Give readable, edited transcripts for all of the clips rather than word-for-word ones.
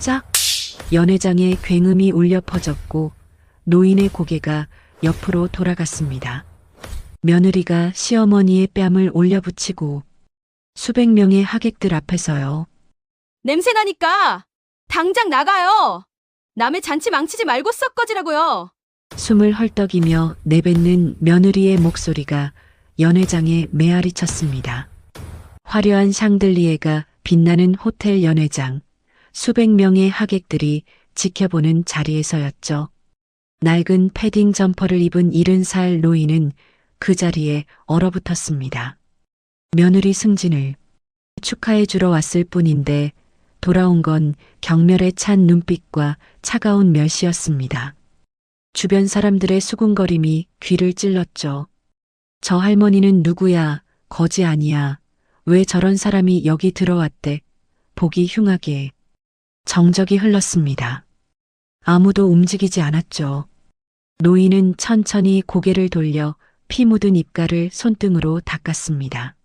짝! 연회장에 굉음이 울려 퍼졌고 노인의 고개가 옆으로 돌아갔습니다. 며느리가 시어머니의 뺨을 올려붙이고 수백 명의 하객들 앞에서요. 냄새나니까 당장 나가요. 남의 잔치 망치지 말고 썩 꺼지라고요. 숨을 헐떡이며 내뱉는 며느리의 목소리가 연회장에 메아리 쳤습니다. 화려한 샹들리에가 빛나는 호텔 연회장, 수백 명의 하객들이 지켜보는 자리에서였죠. 낡은 패딩 점퍼를 입은 70살 노인은 그 자리에 얼어붙었습니다. 며느리 승진을 축하해 주러 왔을 뿐인데 돌아온 건 경멸에 찬 눈빛과 차가운 멸시였습니다. 주변 사람들의 수군거림이 귀를 찔렀죠. 저 할머니는 누구야? 거지 아니야. 왜 저런 사람이 여기 들어왔대? 보기 흉하게. 정적이 흘렀습니다. 아무도 움직이지 않았죠. 노인은 천천히 고개를 돌려 피 묻은 입가를 손등으로 닦았습니다.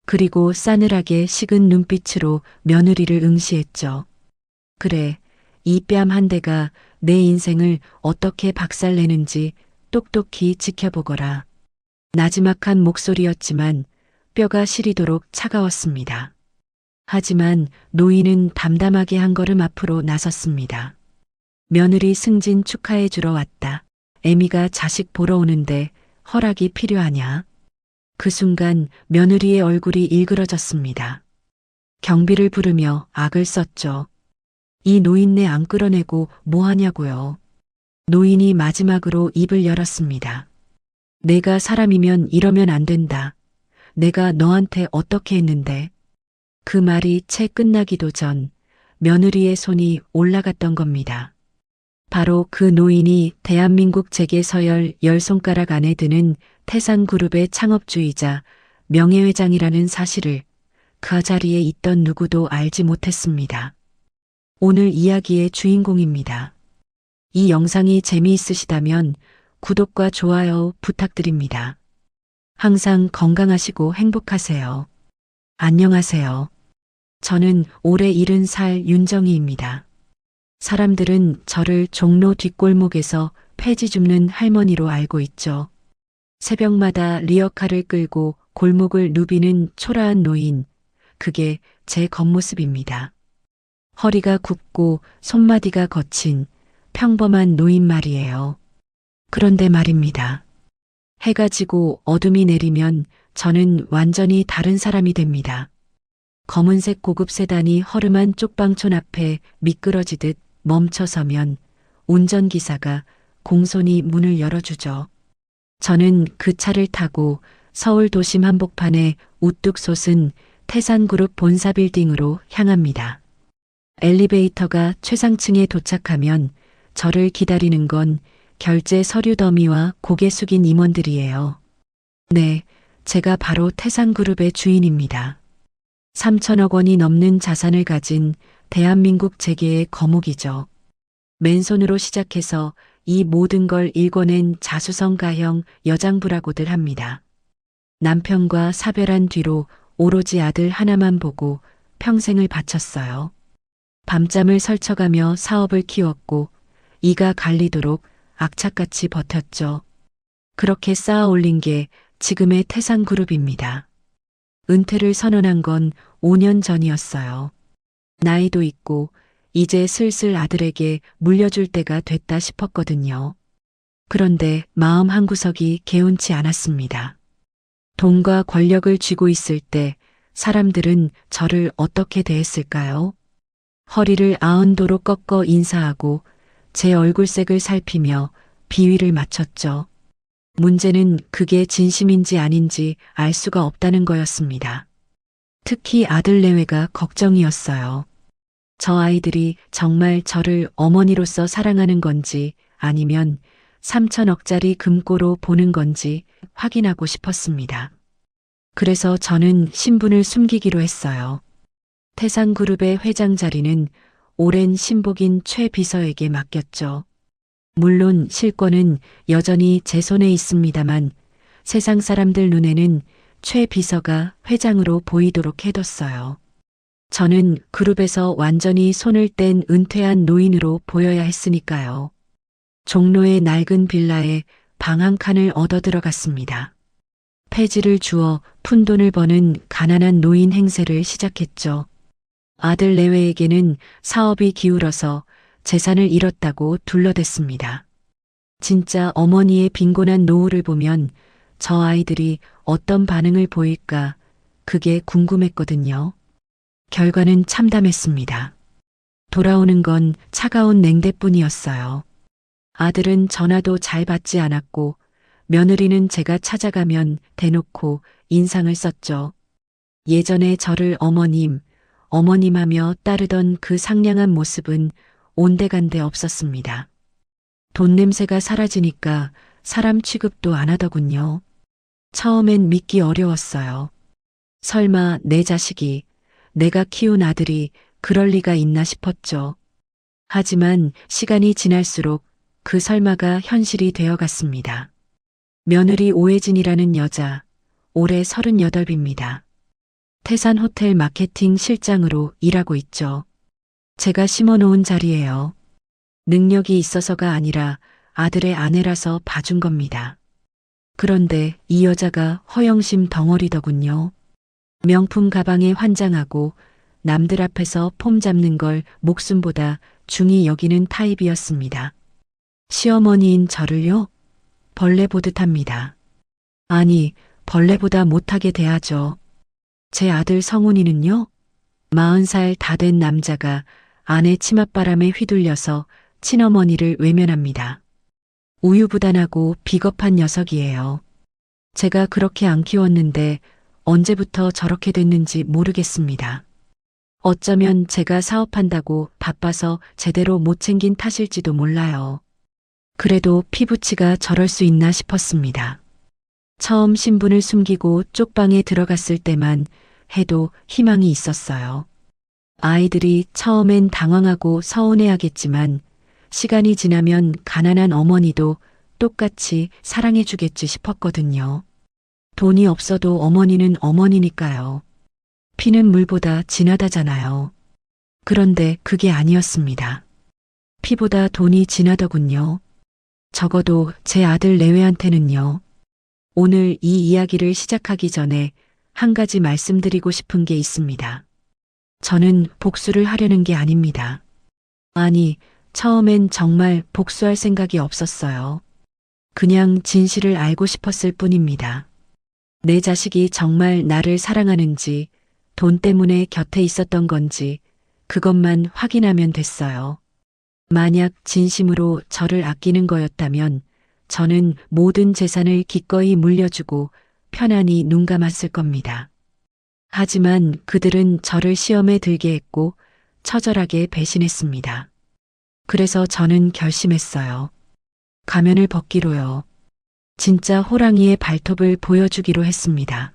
그리고 싸늘하게 식은 눈빛으로 며느리를 응시했죠. 그래, 이 뺨 한 대가 내 인생을 어떻게 박살내는지 똑똑히 지켜보거라. 나지막한 목소리였지만 뼈가 시리도록 차가웠습니다. 하지만 노인은 담담하게 한 걸음 앞으로 나섰습니다. 며느리 승진 축하해 주러 왔다. 애미가 자식 보러 오는데 허락이 필요하냐? 그 순간 며느리의 얼굴이 일그러졌습니다. 경비를 부르며 악을 썼죠. 이 노인네 안 끌어내고 뭐 하냐고요. 노인이 마지막으로 입을 열었습니다. 내가 사람이면 이러면 안 된다. 내가 너한테 어떻게 했는데. 그 말이 채 끝나기도 전 며느리의 손이 올라갔던 겁니다. 바로 그 노인이 대한민국 재계 서열 10손가락 안에 드는 태산그룹의 창업주이자 명예회장이라는 사실을 그 자리에 있던 누구도 알지 못했습니다. 오늘 이야기의 주인공입니다. 이 영상이 재미있으시다면 구독과 좋아요 부탁드립니다. 항상 건강하시고 행복하세요. 안녕하세요. 저는 올해 70살 윤정희입니다. 사람들은 저를 종로 뒷골목에서 폐지 줍는 할머니로 알고 있죠. 새벽마다 리어카를 끌고 골목을 누비는 초라한 노인, 그게 제 겉모습입니다. 허리가 굽고 손마디가 거친 평범한 노인 말이에요. 그런데 말입니다. 해가 지고 어둠이 내리면 저는 완전히 다른 사람이 됩니다. 검은색 고급 세단이 허름한 쪽방촌 앞에 미끄러지듯 멈춰서면 운전기사가 공손히 문을 열어주죠. 저는 그 차를 타고 서울 도심 한복판에 우뚝 솟은 태산그룹 본사 빌딩으로 향합니다. 엘리베이터가 최상층에 도착하면 저를 기다리는 건 결제 서류 더미와 고개 숙인 임원들이에요. 네, 제가 바로 태산그룹의 주인입니다. 3천억 원이 넘는 자산을 가진 대한민국 재계의 거목이죠. 맨손으로 시작해서 이 모든 걸 일궈낸 자수성가형 여장부라고들 합니다. 남편과 사별한 뒤로 오로지 아들 하나만 보고 평생을 바쳤어요. 밤잠을 설쳐가며 사업을 키웠고 이가 갈리도록 악착같이 버텼죠. 그렇게 쌓아 올린 게 지금의 태산그룹입니다. 은퇴를 선언한 건 5년 전이었어요. 나이도 있고 이제 슬슬 아들에게 물려줄 때가 됐다 싶었거든요. 그런데 마음 한구석이 개운치 않았습니다. 돈과 권력을 쥐고 있을 때 사람들은 저를 어떻게 대했을까요? 허리를 아흔도로 꺾어 인사하고 제 얼굴색을 살피며 비위를 맞췄죠. 문제는 그게 진심인지 아닌지 알 수가 없다는 거였습니다. 특히 아들 내외가 걱정이었어요. 저 아이들이 정말 저를 어머니로서 사랑하는 건지 아니면 3천억짜리 금고로 보는 건지 확인하고 싶었습니다. 그래서 저는 신분을 숨기기로 했어요. 태산그룹의 회장 자리는 오랜 신복인 최 비서에게 맡겼죠. 물론 실권은 여전히 제 손에 있습니다만 세상 사람들 눈에는 최 비서가 회장으로 보이도록 해뒀어요. 저는 그룹에서 완전히 손을 뗀 은퇴한 노인으로 보여야 했으니까요. 종로의 낡은 빌라에 방 한 칸을 얻어 들어갔습니다. 폐지를 주어 푼돈을 버는 가난한 노인 행세를 시작했죠. 아들 내외에게는 사업이 기울어서 재산을 잃었다고 둘러댔습니다. 진짜 어머니의 빈곤한 노후를 보면 저 아이들이 어떤 반응을 보일까 그게 궁금했거든요. 결과는 참담했습니다. 돌아오는 건 차가운 냉대뿐이었어요. 아들은 전화도 잘 받지 않았고 며느리는 제가 찾아가면 대놓고 인상을 썼죠. 예전에 저를 어머님, 어머님 하며 따르던 그 상냥한 모습은 온데간데 없었습니다. 돈 냄새가 사라지니까 사람 취급도 안 하더군요. 처음엔 믿기 어려웠어요. 설마 내 자식이, 내가 키운 아들이 그럴 리가 있나 싶었죠. 하지만 시간이 지날수록 그 설마가 현실이 되어갔습니다. 며느리 오혜진이라는 여자, 올해 38입니다. 태산 호텔 마케팅 실장으로 일하고 있죠. 제가 심어놓은 자리예요. 능력이 있어서가 아니라 아들의 아내라서 봐준 겁니다. 그런데 이 여자가 허영심 덩어리더군요. 명품 가방에 환장하고 남들 앞에서 폼 잡는 걸 목숨보다 중히 여기는 타입이었습니다. 시어머니인 저를요? 벌레 보듯 합니다. 아니, 벌레보다 못하게 대하죠. 제 아들 성훈이는요? 40살 다 된 남자가 아내 치맛바람에 휘둘려서 친어머니를 외면합니다. 우유부단하고 비겁한 녀석이에요. 제가 그렇게 안 키웠는데 언제부터 저렇게 됐는지 모르겠습니다. 어쩌면 제가 사업한다고 바빠서 제대로 못 챙긴 탓일지도 몰라요. 그래도 피부치가 저럴 수 있나 싶었습니다. 처음 신분을 숨기고 쪽방에 들어갔을 때만 해도 희망이 있었어요. 아이들이 처음엔 당황하고 서운해하겠지만 시간이 지나면 가난한 어머니도 똑같이 사랑해주겠지 싶었거든요. 돈이 없어도 어머니는 어머니니까요. 피는 물보다 진하다잖아요. 그런데 그게 아니었습니다. 피보다 돈이 진하더군요. 적어도 제 아들 내외한테는요. 오늘 이 이야기를 시작하기 전에 한 가지 말씀드리고 싶은 게 있습니다. 저는 복수를 하려는 게 아닙니다. 아니, 처음엔 정말 복수할 생각이 없었어요. 그냥 진실을 알고 싶었을 뿐입니다. 내 자식이 정말 나를 사랑하는지, 돈 때문에 곁에 있었던 건지, 그것만 확인하면 됐어요. 만약 진심으로 저를 아끼는 거였다면 저는 모든 재산을 기꺼이 물려주고 편안히 눈 감았을 겁니다. 하지만 그들은 저를 시험에 들게 했고 처절하게 배신했습니다. 그래서 저는 결심했어요. 가면을 벗기로요. 진짜 호랑이의 발톱을 보여주기로 했습니다.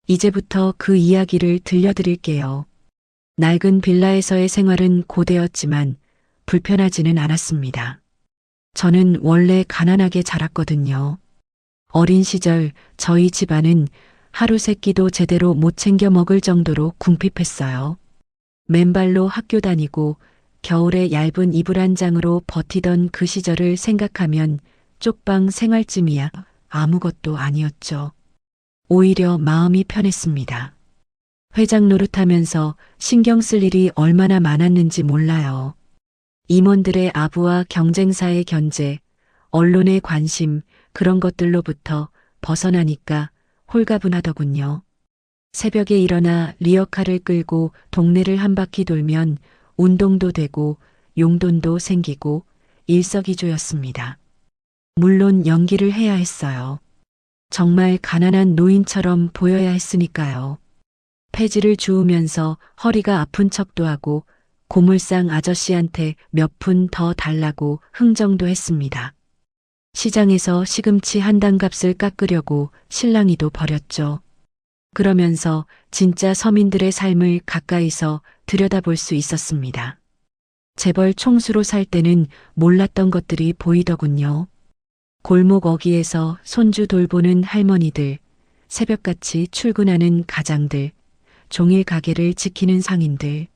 이제부터 그 이야기를 들려드릴게요. 낡은 빌라에서의 생활은 고되었지만 불편하지는 않았습니다. 저는 원래 가난하게 자랐거든요. 어린 시절 저희 집안은 하루 세 끼도 제대로 못 챙겨 먹을 정도로 궁핍했어요. 맨발로 학교 다니고 겨울에 얇은 이불 한 장으로 버티던 그 시절을 생각하면 쪽방 생활쯤이야 아무것도 아니었죠. 오히려 마음이 편했습니다. 회장 노릇하면서 신경 쓸 일이 얼마나 많았는지 몰라요. 임원들의 아부와 경쟁사의 견제, 언론의 관심, 그런 것들로부터 벗어나니까 홀가분하더군요. 새벽에 일어나 리어카를 끌고 동네를 한 바퀴 돌면 운동도 되고 용돈도 생기고 일석이조였습니다. 물론 연기를 해야 했어요. 정말 가난한 노인처럼 보여야 했으니까요. 폐지를 주우면서 허리가 아픈 척도 하고 고물상 아저씨한테 몇 푼 더 달라고 흥정도 했습니다. 시장에서 시금치 한 단값을 깎으려고 실랑이도 벌였죠. 그러면서 진짜 서민들의 삶을 가까이서 들여다볼 수 있었습니다. 재벌 총수로 살 때는 몰랐던 것들이 보이더군요. 골목 어귀에서 손주 돌보는 할머니들, 새벽같이 출근하는 가장들, 종일 가게를 지키는 상인들.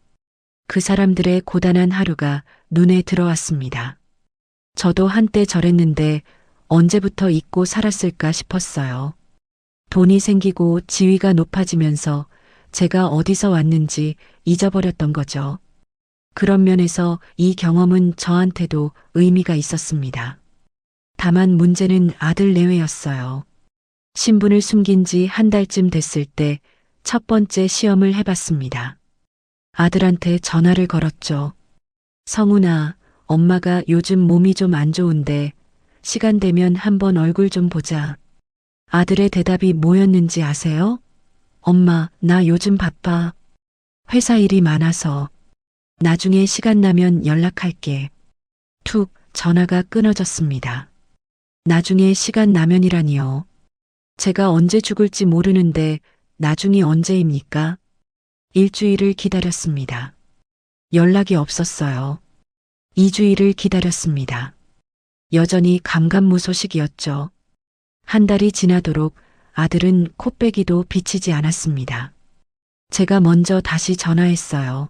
그 사람들의 고단한 하루가 눈에 들어왔습니다. 저도 한때 저랬는데 언제부터 잊고 살았을까 싶었어요. 돈이 생기고 지위가 높아지면서 제가 어디서 왔는지 잊어버렸던 거죠. 그런 면에서 이 경험은 저한테도 의미가 있었습니다. 다만 문제는 아들 내외였어요. 신분을 숨긴 지 한 달쯤 됐을 때 첫 번째 시험을 해봤습니다. 아들한테 전화를 걸었죠. 성훈아, 엄마가 요즘 몸이 좀 안 좋은데 시간 되면 한번 얼굴 좀 보자. 아들의 대답이 뭐였는지 아세요? 엄마, 나 요즘 바빠. 회사 일이 많아서. 나중에 시간 나면 연락할게. 툭, 전화가 끊어졌습니다. 나중에 시간 나면이라니요. 제가 언제 죽을지 모르는데 나중이 언제입니까? 일주일을 기다렸습니다. 연락이 없었어요. 2주일을 기다렸습니다. 여전히 감감무소식이었죠. 한 달이 지나도록 아들은 코빼기도 비치지 않았습니다. 제가 먼저 다시 전화했어요.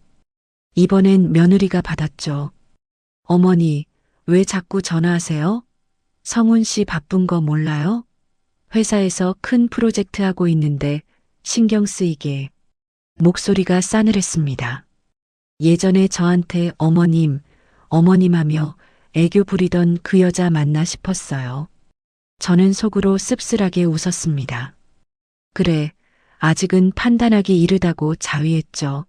이번엔 며느리가 받았죠. 어머니, 왜 자꾸 전화하세요? 성훈 씨 바쁜 거 몰라요? 회사에서 큰 프로젝트 하고 있는데 신경 쓰이게. 목소리가 싸늘했습니다. 예전에 저한테 어머님 하며 애교 부리던 그 여자 맞나 싶었어요. 저는 속으로 씁쓸하게 웃었습니다. 그래, 아직은 판단하기 이르다고 자위했죠.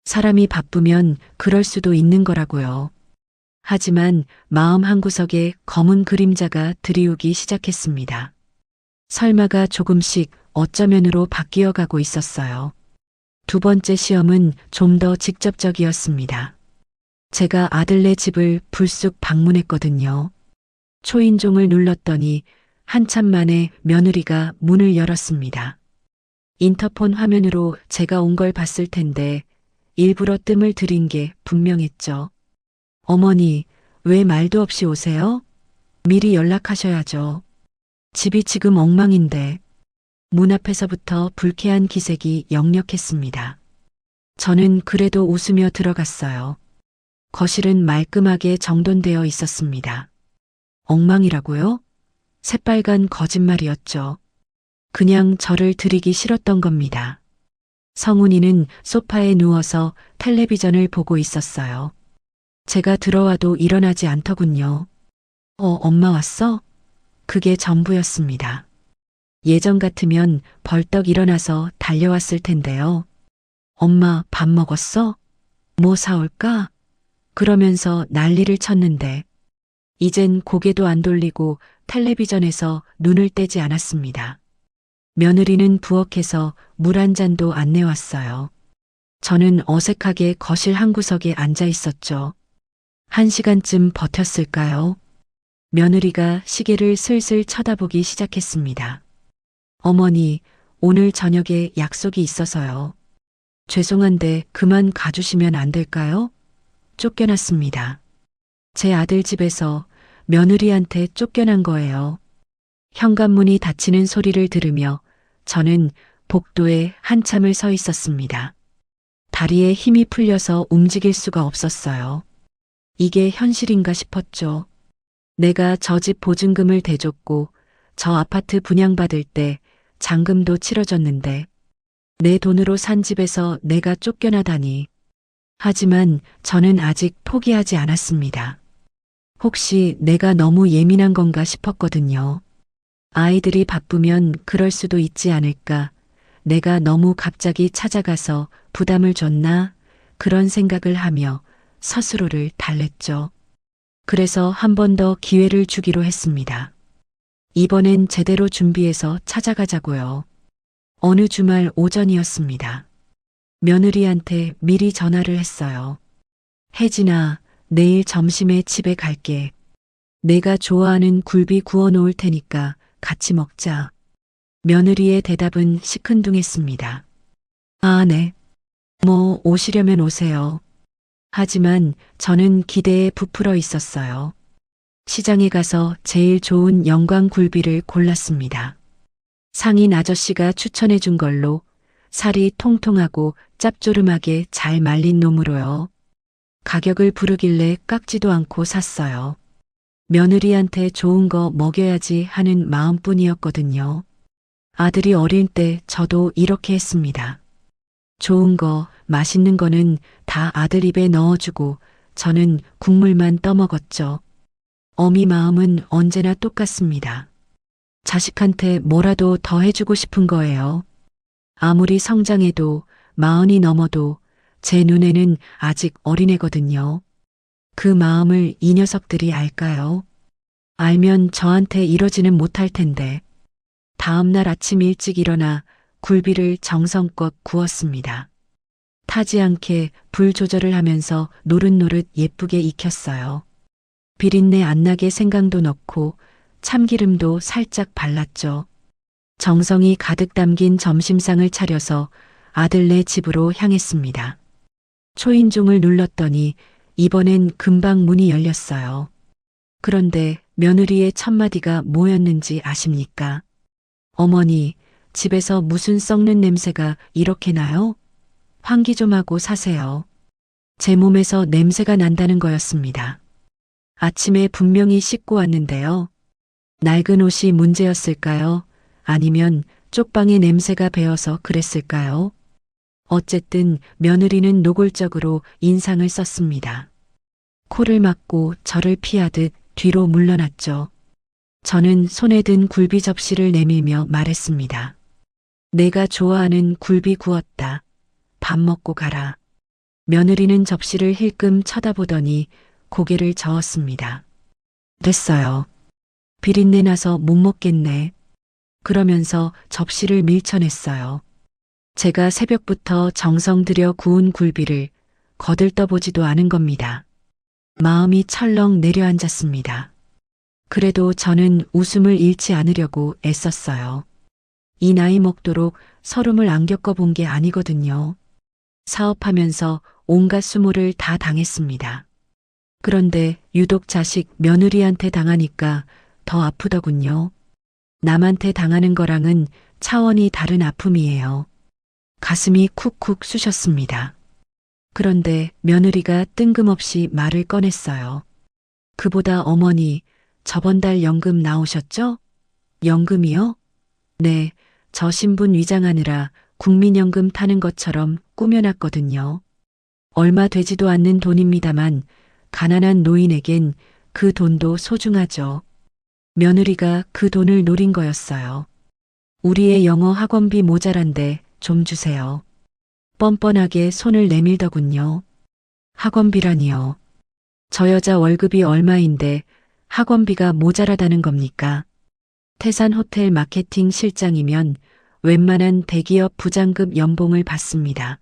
사람이 바쁘면 그럴 수도 있는 거라고요. 하지만 마음 한구석에 검은 그림자가 드리우기 시작했습니다. 설마가 조금씩 어쩌면으로 바뀌어 가고 있었어요. 두 번째 시험은 좀 더 직접적이었습니다. 제가 아들네 집을 불쑥 방문했거든요. 초인종을 눌렀더니 한참 만에 며느리가 문을 열었습니다. 인터폰 화면으로 제가 온 걸 봤을 텐데 일부러 뜸을 들인 게 분명했죠. 어머니, 왜 말도 없이 오세요? 미리 연락하셔야죠. 집이 지금 엉망인데. 문 앞에서부터 불쾌한 기색이 역력했습니다. 저는 그래도 웃으며 들어갔어요. 거실은 말끔하게 정돈되어 있었습니다. 엉망이라고요? 새빨간 거짓말이었죠. 그냥 저를 들이기 싫었던 겁니다. 성훈이는 소파에 누워서 텔레비전을 보고 있었어요. 제가 들어와도 일어나지 않더군요. 엄마 왔어? 그게 전부였습니다. 예전 같으면 벌떡 일어나서 달려왔을 텐데요. 엄마 밥 먹었어? 뭐 사올까? 그러면서 난리를 쳤는데 이젠 고개도 안 돌리고 텔레비전에서 눈을 떼지 않았습니다. 며느리는 부엌에서 물 한 잔도 안 내왔어요. 저는 어색하게 거실 한구석에 앉아 있었죠. 1시간쯤 버텼을까요? 며느리가 시계를 슬슬 쳐다보기 시작했습니다. 어머니, 오늘 저녁에 약속이 있어서요. 죄송한데 그만 가주시면 안 될까요? 쫓겨났습니다. 제 아들 집에서 며느리한테 쫓겨난 거예요. 현관문이 닫히는 소리를 들으며 저는 복도에 한참을 서 있었습니다. 다리에 힘이 풀려서 움직일 수가 없었어요. 이게 현실인가 싶었죠. 내가 저 집 보증금을 대줬고 저 아파트 분양받을 때 잔금도 치러줬는데 내 돈으로 산 집에서 내가 쫓겨나다니. 하지만 저는 아직 포기하지 않았습니다. 혹시 내가 너무 예민한 건가 싶었거든요. 아이들이 바쁘면 그럴 수도 있지 않을까. 내가 너무 갑자기 찾아가서 부담을 줬나? 그런 생각을 하며 스스로를 달랬죠. 그래서 한 번 더 기회를 주기로 했습니다. 이번엔 제대로 준비해서 찾아가자고요. 어느 주말 오전이었습니다. 며느리한테 미리 전화를 했어요. 혜진아, 내일 점심에 집에 갈게. 내가 좋아하는 굴비 구워 놓을 테니까 같이 먹자. 며느리의 대답은 시큰둥했습니다. 아, 네. 뭐 오시려면 오세요. 하지만 저는 기대에 부풀어 있었어요. 시장에 가서 제일 좋은 영광 굴비를 골랐습니다. 상인 아저씨가 추천해 준 걸로 살이 통통하고 짭조름하게 잘 말린 놈으로요. 가격을 부르길래 깎지도 않고 샀어요. 며느리한테 좋은 거 먹여야지 하는 마음뿐이었거든요. 아들이 어릴 때 저도 이렇게 했습니다. 좋은 거, 맛있는 거는 다 아들 입에 넣어주고 저는 국물만 떠먹었죠. 어미 마음은 언제나 똑같습니다. 자식한테 뭐라도 더 해주고 싶은 거예요. 아무리 성장해도 40이 넘어도 제 눈에는 아직 어린애거든요. 그 마음을 이 녀석들이 알까요? 알면 저한테 이러지는 못할 텐데. 다음 날 아침 일찍 일어나 굴비를 정성껏 구웠습니다. 타지 않게 불 조절을 하면서 노릇노릇 예쁘게 익혔어요. 비린내 안 나게 생강도 넣고 참기름도 살짝 발랐죠. 정성이 가득 담긴 점심상을 차려서 아들네 집으로 향했습니다. 초인종을 눌렀더니 이번엔 금방 문이 열렸어요. 그런데 며느리의 첫마디가 뭐였는지 아십니까? 어머니, 집에서 무슨 썩는 냄새가 이렇게 나요? 환기 좀 하고 사세요. 제 몸에서 냄새가 난다는 거였습니다. 아침에 분명히 씻고 왔는데요. 낡은 옷이 문제였을까요? 아니면 쪽방에 냄새가 배어서 그랬을까요? 어쨌든 며느리는 노골적으로 인상을 썼습니다. 코를 막고 저를 피하듯 뒤로 물러났죠. 저는 손에 든 굴비 접시를 내밀며 말했습니다. 내가 좋아하는 굴비 구웠다. 밥 먹고 가라. 며느리는 접시를 힐끔 쳐다보더니 고개를 저었습니다. 됐어요. 비린내 나서 못 먹겠네. 그러면서 접시를 밀쳐냈어요. 제가 새벽부터 정성 들여 구운 굴비를 거들떠보지도 않은 겁니다. 마음이 철렁 내려앉았습니다. 그래도 저는 웃음을 잃지 않으려고 애썼어요. 이 나이 먹도록 서름을 안 겪어본 게 아니거든요. 사업하면서 온갖 수모를 다 당했습니다. 그런데 유독 자식 며느리한테 당하니까 더 아프더군요. 남한테 당하는 거랑은 차원이 다른 아픔이에요. 가슴이 쿡쿡 쑤셨습니다. 그런데 며느리가 뜬금없이 말을 꺼냈어요. 그보다 어머니, 저번 달 연금 나오셨죠? 연금이요? 네, 저 신분 위장하느라 국민연금 타는 것처럼 꾸며놨거든요. 얼마 되지도 않는 돈입니다만 가난한 노인에겐 그 돈도 소중하죠. 며느리가 그 돈을 노린 거였어요. 우리의 영어 학원비 모자란데 좀 주세요. 뻔뻔하게 손을 내밀더군요. 학원비라니요. 저 여자 월급이 얼마인데 학원비가 모자라다는 겁니까? 태산 호텔 마케팅 실장이면 웬만한 대기업 부장급 연봉을 받습니다.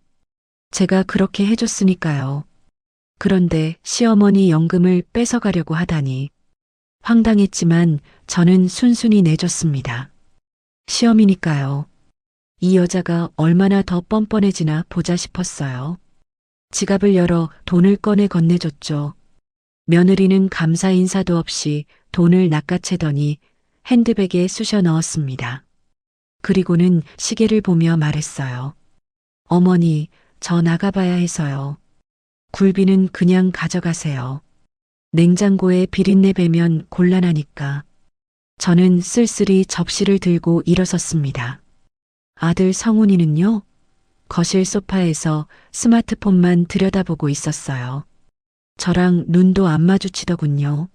제가 그렇게 해줬으니까요. 그런데 시어머니 연금을 뺏어가려고 하다니. 황당했지만 저는 순순히 내줬습니다. 시어미니까요. 이 여자가 얼마나 더 뻔뻔해지나 보자 싶었어요. 지갑을 열어 돈을 꺼내 건네줬죠. 며느리는 감사 인사도 없이 돈을 낚아채더니 핸드백에 쑤셔 넣었습니다. 그리고는 시계를 보며 말했어요. 어머니, 저 나가봐야 해서요. 굴비는 그냥 가져가세요. 냉장고에 비린내 배면 곤란하니까. 저는 쓸쓸히 접시를 들고 일어섰습니다. 아들 성훈이는요? 거실 소파에서 스마트폰만 들여다보고 있었어요. 저랑 눈도 안 마주치더군요.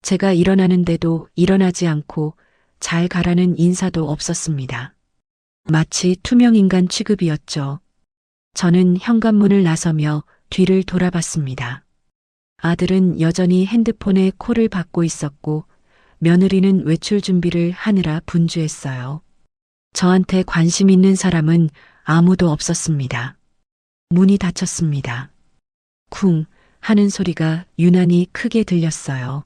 제가 일어나는데도 일어나지 않고 잘 가라는 인사도 없었습니다. 마치 투명인간 취급이었죠. 저는 현관문을 나서며 뒤를 돌아봤습니다. 아들은 여전히 핸드폰에 콜을 받고 있었고 며느리는 외출 준비를 하느라 분주했어요. 저한테 관심 있는 사람은 아무도 없었습니다. 문이 닫혔습니다. 쿵 하는 소리가 유난히 크게 들렸어요.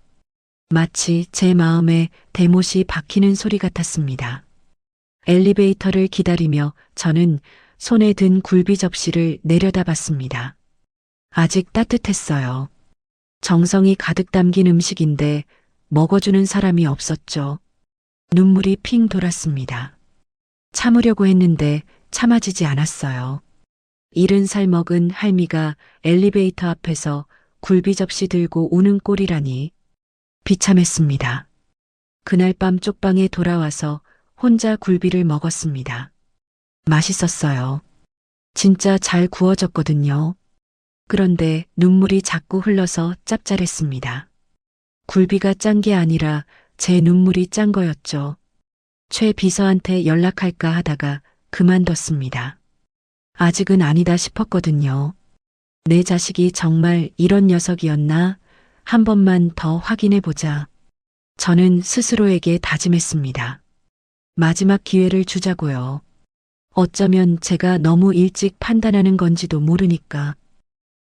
마치 제 마음에 대못이 박히는 소리 같았습니다. 엘리베이터를 기다리며 저는 손에 든 굴비 접시를 내려다봤습니다. 아직 따뜻했어요. 정성이 가득 담긴 음식인데 먹어주는 사람이 없었죠. 눈물이 핑 돌았습니다. 참으려고 했는데 참아지지 않았어요. 70살 먹은 할미가 엘리베이터 앞에서 굴비 접시 들고 우는 꼴이라니 비참했습니다. 그날 밤 쪽방에 돌아와서 혼자 굴비를 먹었습니다. 맛있었어요. 진짜 잘 구워졌거든요. 그런데 눈물이 자꾸 흘러서 짭짤했습니다. 굴비가 짠 게 아니라 제 눈물이 짠 거였죠. 최 비서한테 연락할까 하다가 그만뒀습니다. 아직은 아니다 싶었거든요. 내 자식이 정말 이런 녀석이었나? 한 번만 더 확인해 보자. 저는 스스로에게 다짐했습니다. 마지막 기회를 주자고요. 어쩌면 제가 너무 일찍 판단하는 건지도 모르니까.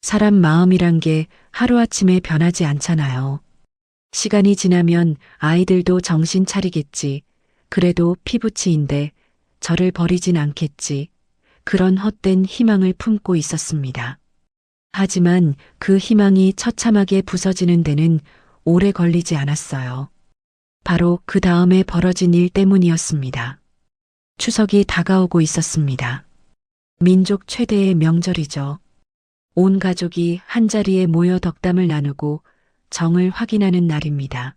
사람 마음이란 게 하루아침에 변하지 않잖아요. 시간이 지나면 아이들도 정신 차리겠지. 그래도 피부치인데 저를 버리진 않겠지. 그런 헛된 희망을 품고 있었습니다. 하지만 그 희망이 처참하게 부서지는 데는 오래 걸리지 않았어요. 바로 그 다음에 벌어진 일 때문이었습니다. 추석이 다가오고 있었습니다. 민족 최대의 명절이죠. 온 가족이 한자리에 모여 덕담을 나누고 정을 확인하는 날입니다.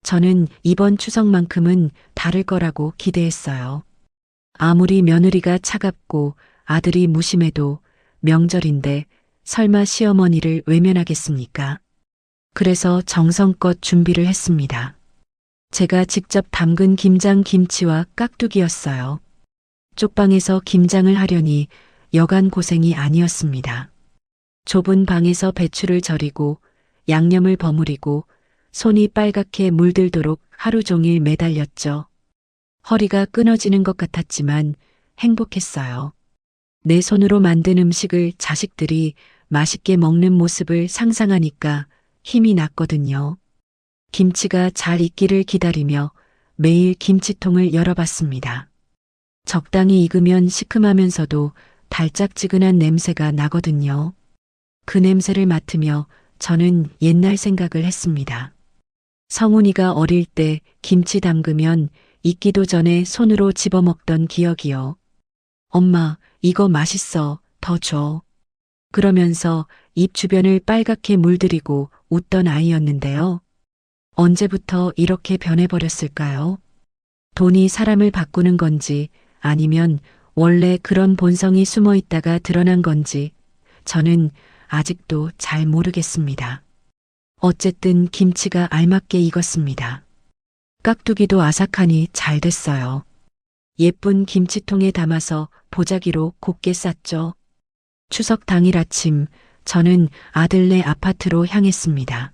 저는 이번 추석만큼은 다를 거라고 기대했어요. 아무리 며느리가 차갑고 아들이 무심해도 명절인데 설마 시어머니를 외면하겠습니까? 그래서 정성껏 준비를 했습니다. 제가 직접 담근 김장 김치와 깍두기였어요. 쪽방에서 김장을 하려니 여간 고생이 아니었습니다. 좁은 방에서 배추를 절이고 양념을 버무리고 손이 빨갛게 물들도록 하루 종일 매달렸죠. 허리가 끊어지는 것 같았지만 행복했어요. 내 손으로 만든 음식을 자식들이 맛있게 먹는 모습을 상상하니까 힘이 났거든요. 김치가 잘 익기를 기다리며 매일 김치통을 열어봤습니다. 적당히 익으면 시큼하면서도 달짝지근한 냄새가 나거든요. 그 냄새를 맡으며 저는 옛날 생각을 했습니다. 성훈이가 어릴 때 김치 담그면 익기도 전에 손으로 집어먹던 기억이요. 엄마, 이거 맛있어. 더 줘. 그러면서 입 주변을 빨갛게 물들이고 웃던 아이였는데요. 언제부터 이렇게 변해버렸을까요? 돈이 사람을 바꾸는 건지 아니면 원래 그런 본성이 숨어 있다가 드러난 건지 저는 아직도 잘 모르겠습니다. 어쨌든 김치가 알맞게 익었습니다. 깍두기도 아삭하니 잘 됐어요. 예쁜 김치통에 담아서 보자기로 곱게 쌌죠. 추석 당일 아침 저는 아들네 아파트로 향했습니다.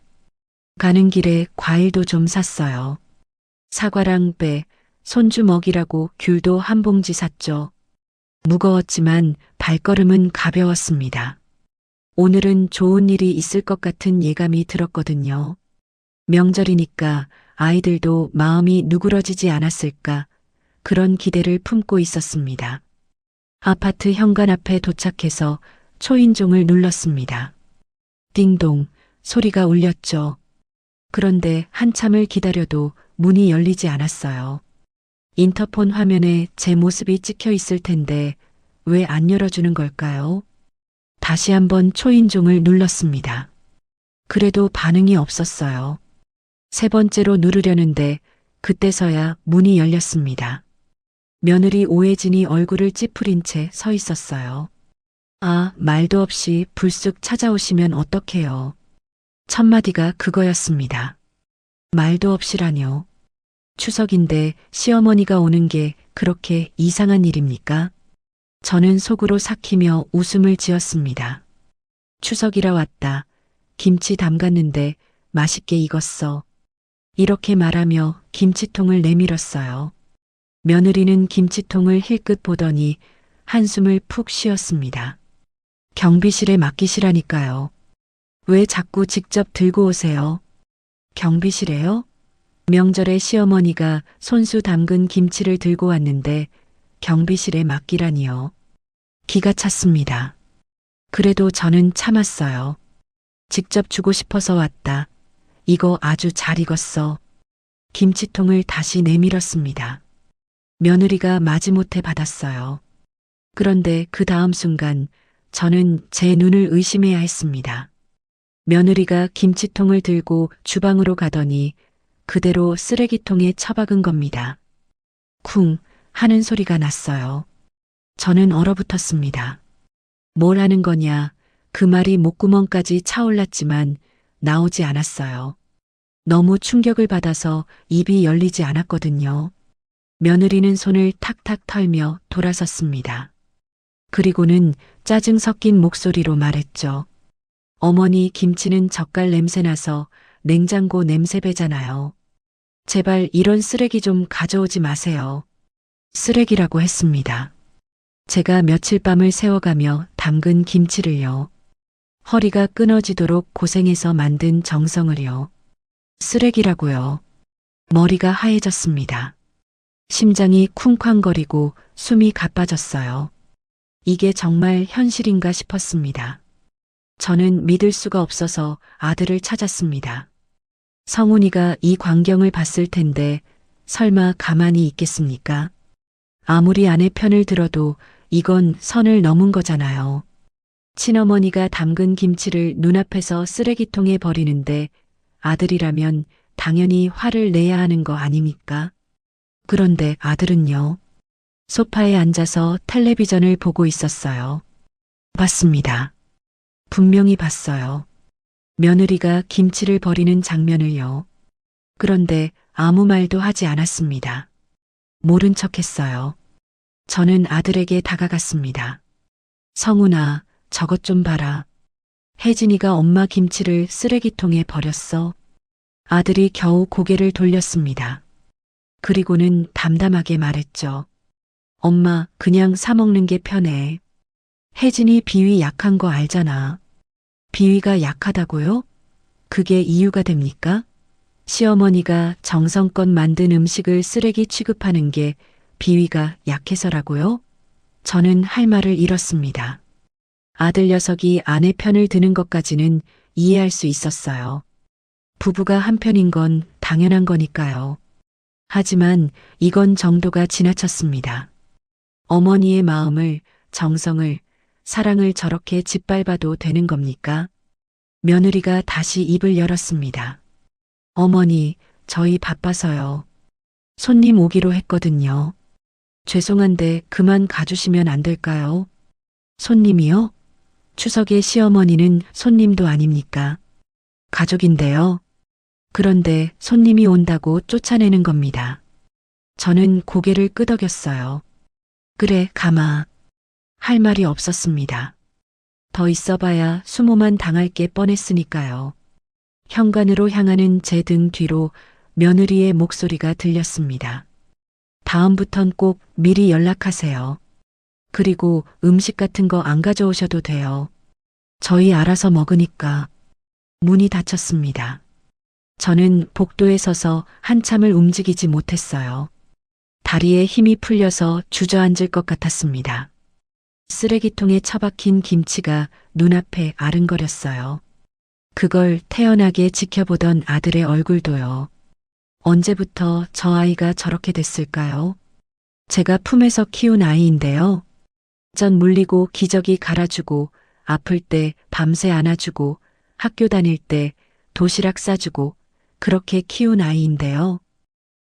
가는 길에 과일도 좀 샀어요. 사과랑 배, 손주 먹이라고 귤도 한 봉지 샀죠. 무거웠지만 발걸음은 가벼웠습니다. 오늘은 좋은 일이 있을 것 같은 예감이 들었거든요. 명절이니까 아이들도 마음이 누그러지지 않았을까 그런 기대를 품고 있었습니다. 아파트 현관 앞에 도착해서 초인종을 눌렀습니다. 띵동 소리가 울렸죠. 그런데 한참을 기다려도 문이 열리지 않았어요. 인터폰 화면에 제 모습이 찍혀 있을 텐데 왜 안 열어주는 걸까요? 다시 한번 초인종을 눌렀습니다. 그래도 반응이 없었어요. 세 번째로 누르려는데 그때서야 문이 열렸습니다. 며느리 오혜진이 얼굴을 찌푸린 채 서 있었어요. 아, 말도 없이 불쑥 찾아오시면 어떡해요. 첫 마디가 그거였습니다. 말도 없이라뇨. 추석인데 시어머니가 오는 게 그렇게 이상한 일입니까? 저는 속으로 삭히며 웃음을 지었습니다. 추석이라 왔다. 김치 담갔는데 맛있게 익었어. 이렇게 말하며 김치통을 내밀었어요. 며느리는 김치통을 힐끗 보더니 한숨을 푹 쉬었습니다. 경비실에 맡기시라니까요. 왜 자꾸 직접 들고 오세요? 경비실에요? 명절에 시어머니가 손수 담근 김치를 들고 왔는데 경비실에 맡기라니요. 기가 찼습니다. 그래도 저는 참았어요. 직접 주고 싶어서 왔다. 이거 아주 잘 익었어. 김치통을 다시 내밀었습니다. 며느리가 마지못해 받았어요. 그런데 그 다음 순간 저는 제 눈을 의심해야 했습니다. 며느리가 김치통을 들고 주방으로 가더니 그대로 쓰레기통에 처박은 겁니다. 쿵 하는 소리가 났어요. 저는 얼어붙었습니다. 뭘 하는 거냐, 그 말이 목구멍까지 차올랐지만 나오지 않았어요. 너무 충격을 받아서 입이 열리지 않았거든요. 며느리는 손을 탁탁 털며 돌아섰습니다. 그리고는 짜증 섞인 목소리로 말했죠. 어머니, 김치는 젓갈 냄새 나서 냉장고 냄새 배잖아요. 제발 이런 쓰레기 좀 가져오지 마세요. 쓰레기라고 했습니다. 제가 며칠 밤을 새워가며 담근 김치를요. 허리가 끊어지도록 고생해서 만든 정성을요. 쓰레기라고요. 머리가 하얘졌습니다. 심장이 쿵쾅거리고 숨이 가빠졌어요. 이게 정말 현실인가 싶었습니다. 저는 믿을 수가 없어서 아들을 찾았습니다. 성훈이가 이 광경을 봤을 텐데 설마 가만히 있겠습니까? 아무리 아내 편을 들어도 이건 선을 넘은 거잖아요. 친어머니가 담근 김치를 눈앞에서 쓰레기통에 버리는데 아들이라면 당연히 화를 내야 하는 거 아닙니까? 그런데 아들은요. 소파에 앉아서 텔레비전을 보고 있었어요. 봤습니다. 분명히 봤어요. 며느리가 김치를 버리는 장면을요. 그런데 아무 말도 하지 않았습니다. 모른 척 했어요. 저는 아들에게 다가갔습니다. 성훈아, 저것 좀 봐라. 혜진이가 엄마 김치를 쓰레기통에 버렸어. 아들이 겨우 고개를 돌렸습니다. 그리고는 담담하게 말했죠. 엄마, 그냥 사 먹는 게 편해. 혜진이 비위 약한 거 알잖아. 비위가 약하다고요? 그게 이유가 됩니까? 시어머니가 정성껏 만든 음식을 쓰레기 취급하는 게 비위가 약해서라고요? 저는 할 말을 잃었습니다. 아들 녀석이 아내 편을 드는 것까지는 이해할 수 있었어요. 부부가 한편인 건 당연한 거니까요. 하지만 이건 정도가 지나쳤습니다. 어머니의 마음을, 정성을, 사랑을 저렇게 짓밟아도 되는 겁니까? 며느리가 다시 입을 열었습니다. 어머니, 저희 바빠서요. 손님 오기로 했거든요. 죄송한데 그만 가주시면 안 될까요? 손님이요? 추석에 시어머니는 손님도 아닙니까? 가족인데요. 그런데 손님이 온다고 쫓아내는 겁니다. 저는 고개를 끄덕였어요. 그래, 가마. 할 말이 없었습니다. 더 있어봐야 수모만 당할 게 뻔했으니까요. 현관으로 향하는 제 등 뒤로 며느리의 목소리가 들렸습니다. 다음부턴 꼭 미리 연락하세요. 그리고 음식 같은 거 안 가져오셔도 돼요. 저희 알아서 먹으니까. 문이 닫혔습니다. 저는 복도에 서서 한참을 움직이지 못했어요. 다리에 힘이 풀려서 주저앉을 것 같았습니다. 쓰레기통에 처박힌 김치가 눈앞에 아른거렸어요. 그걸 태연하게 지켜보던 아들의 얼굴도요. 언제부터 저 아이가 저렇게 됐을까요? 제가 품에서 키운 아이인데요. 전 물리고 기저귀 갈아주고 아플 때 밤새 안아주고 학교 다닐 때 도시락 싸주고 그렇게 키운 아이인데요.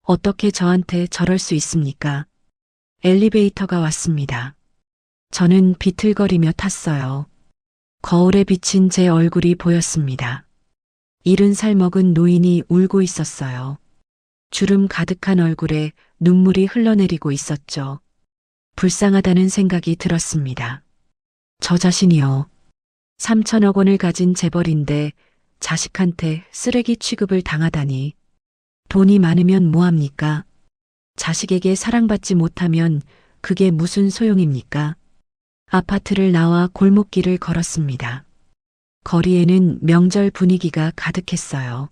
어떻게 저한테 저럴 수 있습니까? 엘리베이터가 왔습니다. 저는 비틀거리며 탔어요. 거울에 비친 제 얼굴이 보였습니다. 70살 먹은 노인이 울고 있었어요. 주름 가득한 얼굴에 눈물이 흘러내리고 있었죠. 불쌍하다는 생각이 들었습니다. 저 자신이요. 3천억 원을 가진 재벌인데 자식한테 쓰레기 취급을 당하다니. 돈이 많으면 뭐합니까? 자식에게 사랑받지 못하면 그게 무슨 소용입니까? 아파트를 나와 골목길을 걸었습니다. 거리에는 명절 분위기가 가득했어요.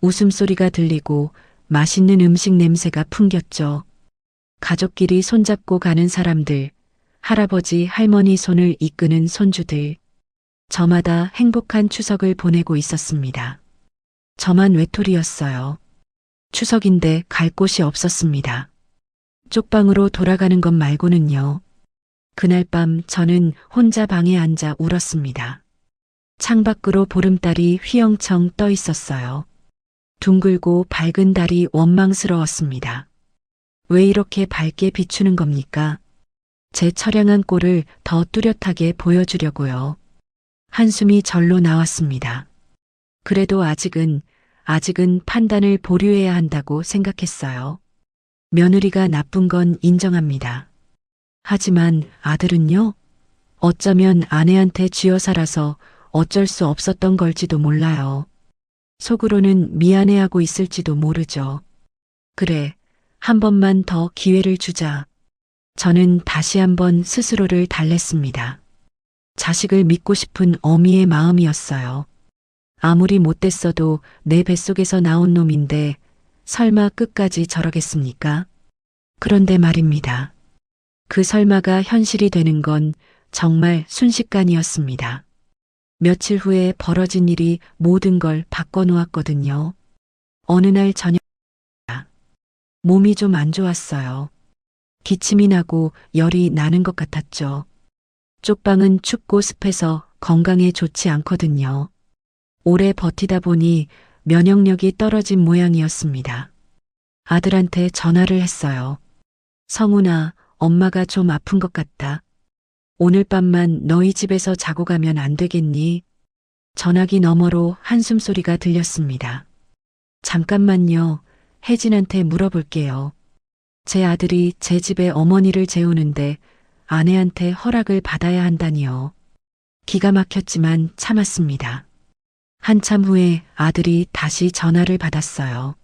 웃음소리가 들리고 맛있는 음식 냄새가 풍겼죠. 가족끼리 손잡고 가는 사람들, 할아버지, 할머니 손을 이끄는 손주들. 저마다 행복한 추석을 보내고 있었습니다. 저만 외톨이였어요. 추석인데 갈 곳이 없었습니다. 쪽방으로 돌아가는 것 말고는요. 그날 밤 저는 혼자 방에 앉아 울었습니다. 창밖으로 보름달이 휘영청 떠 있었어요. 둥글고 밝은 달이 원망스러웠습니다. 왜 이렇게 밝게 비추는 겁니까? 제 처량한 꼴을 더 뚜렷하게 보여주려고요. 한숨이 절로 나왔습니다. 그래도 아직은 판단을 보류해야 한다고 생각했어요. 며느리가 나쁜 건 인정합니다. 하지만 아들은요? 어쩌면 아내한테 쥐어 살아서 어쩔 수 없었던 걸지도 몰라요. 속으로는 미안해하고 있을지도 모르죠. 그래, 한 번만 더 기회를 주자. 저는 다시 한번 스스로를 달랬습니다. 자식을 믿고 싶은 어미의 마음이었어요. 아무리 못됐어도 내 뱃속에서 나온 놈인데 설마 끝까지 저러겠습니까? 그런데 말입니다. 그 설마가 현실이 되는 건 정말 순식간이었습니다. 며칠 후에 벌어진 일이 모든 걸 바꿔놓았거든요. 어느 날 저녁, 몸이 좀 안 좋았어요. 기침이 나고 열이 나는 것 같았죠. 쪽방은 춥고 습해서 건강에 좋지 않거든요. 오래 버티다 보니 면역력이 떨어진 모양이었습니다. 아들한테 전화를 했어요. 성훈아, 엄마가 좀 아픈 것 같다. 오늘 밤만 너희 집에서 자고 가면 안 되겠니? 전화기 너머로 한숨 소리가 들렸습니다. 잠깐만요. 혜진한테 물어볼게요. 제 아들이 제 집에 어머니를 재우는데 아내한테 허락을 받아야 한다니요. 기가 막혔지만 참았습니다. 한참 후에 아들이 다시 전화를 받았어요.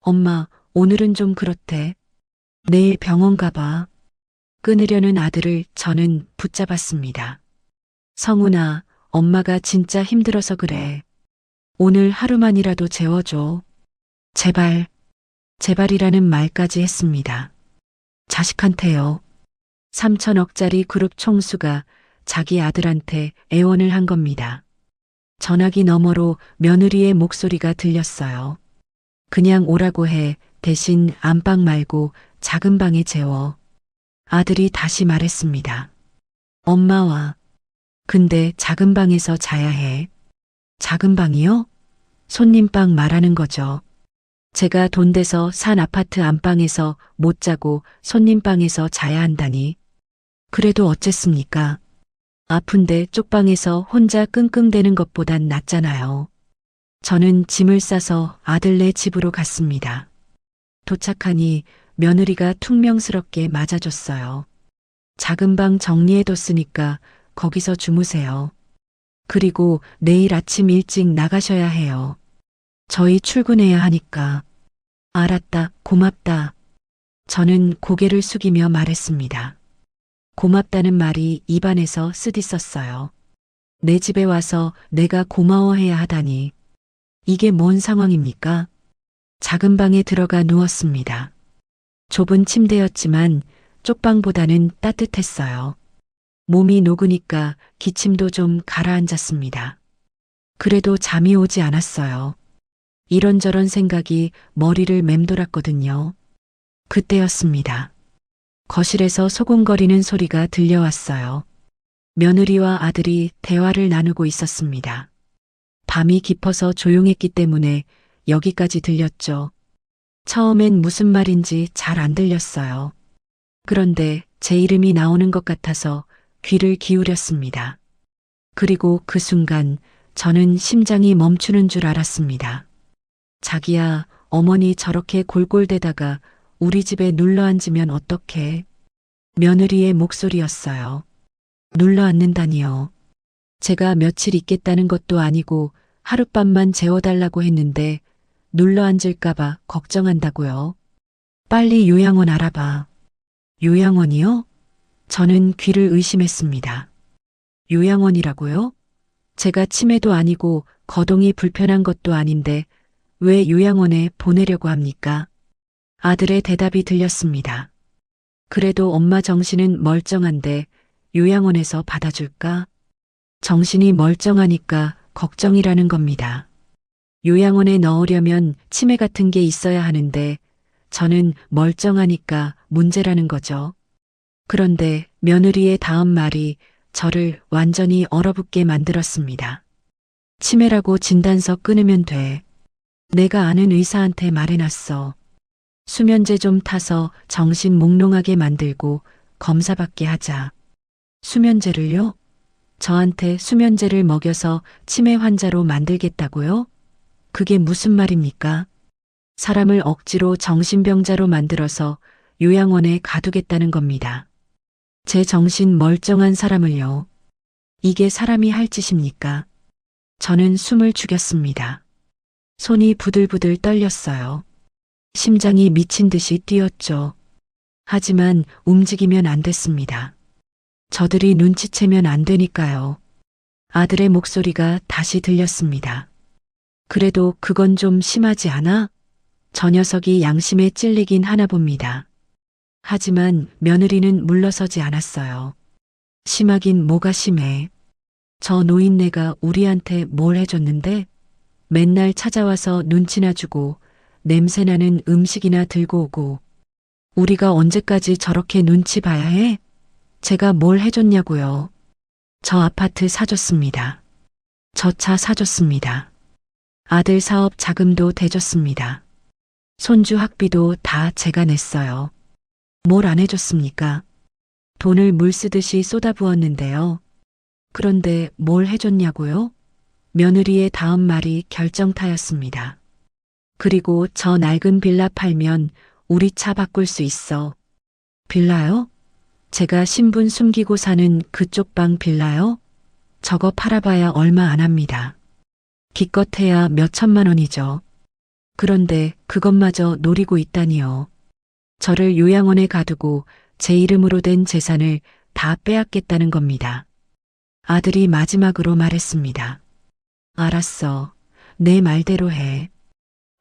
엄마, 오늘은 좀 그렇대. 내일 병원 가봐. 끊으려는 아들을 저는 붙잡았습니다. 성훈아, 엄마가 진짜 힘들어서 그래. 오늘 하루만이라도 재워줘. 제발, 제발이라는 말까지 했습니다. 자식한테요. 3천억짜리 그룹 총수가 자기 아들한테 애원을 한 겁니다. 전화기 너머로 며느리의 목소리가 들렸어요. 그냥 오라고 해. 대신 안방 말고 작은 방에 재워. 아들이 다시 말했습니다. 엄마와. 근데 작은 방에서 자야 해. 작은 방이요? 손님방 말하는 거죠. 제가 돈 대서 산 아파트 안방에서 못 자고 손님방에서 자야 한다니. 그래도 어쨌습니까? 아픈데 쪽방에서 혼자 끙끙대는 것보단 낫잖아요. 저는 짐을 싸서 아들네 집으로 갔습니다. 도착하니 며느리가 퉁명스럽게 맞아줬어요. 작은 방 정리해뒀으니까 거기서 주무세요. 그리고 내일 아침 일찍 나가셔야 해요. 저희 출근해야 하니까. 알았다, 고맙다. 저는 고개를 숙이며 말했습니다. 고맙다는 말이 입안에서 쓰디썼어요. 내 집에 와서 내가 고마워해야 하다니. 이게 뭔 상황입니까? 작은 방에 들어가 누웠습니다. 좁은 침대였지만 쪽방보다는 따뜻했어요. 몸이 녹으니까 기침도 좀 가라앉았습니다. 그래도 잠이 오지 않았어요. 이런저런 생각이 머리를 맴돌았거든요. 그때였습니다. 거실에서 소곤거리는 소리가 들려왔어요. 며느리와 아들이 대화를 나누고 있었습니다. 밤이 깊어서 조용했기 때문에 여기까지 들렸죠. 처음엔 무슨 말인지 잘 안 들렸어요. 그런데 제 이름이 나오는 것 같아서 귀를 기울였습니다. 그리고 그 순간 저는 심장이 멈추는 줄 알았습니다. 자기야, 어머니 저렇게 골골대다가 우리 집에 눌러 앉으면 어떡해? 며느리의 목소리였어요. 눌러 앉는다니요. 제가 며칠 있겠다는 것도 아니고 하룻밤만 재워달라고 했는데 눌러 앉을까봐 걱정한다고요. 빨리 요양원 알아봐. 요양원이요? 저는 귀를 의심했습니다. 요양원이라고요? 제가 치매도 아니고 거동이 불편한 것도 아닌데 왜 요양원에 보내려고 합니까? 아들의 대답이 들렸습니다. 그래도 엄마 정신은 멀쩡한데 요양원에서 받아줄까? 정신이 멀쩡하니까 걱정이라는 겁니다. 요양원에 넣으려면 치매 같은 게 있어야 하는데 저는 멀쩡하니까 문제라는 거죠. 그런데 며느리의 다음 말이 저를 완전히 얼어붙게 만들었습니다. 치매라고 진단서 끊으면 돼. 내가 아는 의사한테 말해놨어. 수면제 좀 타서 정신 몽롱하게 만들고 검사받게 하자. 수면제를요? 저한테 수면제를 먹여서 치매 환자로 만들겠다고요? 그게 무슨 말입니까? 사람을 억지로 정신병자로 만들어서 요양원에 가두겠다는 겁니다. 제 정신 멀쩡한 사람을요. 이게 사람이 할 짓입니까? 저는 숨을 죽였습니다. 손이 부들부들 떨렸어요. 심장이 미친 듯이 뛰었죠. 하지만 움직이면 안 됐습니다. 저들이 눈치채면 안 되니까요. 아들의 목소리가 다시 들렸습니다. 그래도 그건 좀 심하지 않아? 저 녀석이 양심에 찔리긴 하나 봅니다. 하지만 며느리는 물러서지 않았어요. 심하긴 뭐가 심해. 저 노인네가 우리한테 뭘 해줬는데? 맨날 찾아와서 눈치나 주고 냄새나는 음식이나 들고 오고 우리가 언제까지 저렇게 눈치 봐야 해? 제가 뭘 해줬냐고요. 저 아파트 사줬습니다. 저 차 사줬습니다. 아들 사업 자금도 대줬습니다. 손주 학비도 다 제가 냈어요. 뭘 안 해줬습니까? 돈을 물 쓰듯이 쏟아부었는데요. 그런데 뭘 해줬냐고요? 며느리의 다음 말이 결정타였습니다. 그리고 저 낡은 빌라 팔면 우리 차 바꿀 수 있어. 빌라요? 제가 신분 숨기고 사는 그쪽 방 빌라요? 저거 팔아봐야 얼마 안 합니다. 기껏해야 몇 천만 원이죠. 그런데 그것마저 노리고 있다니요. 저를 요양원에 가두고 제 이름으로 된 재산을 다 빼앗겠다는 겁니다. 아들이 마지막으로 말했습니다. 알았어. 내 말대로 해.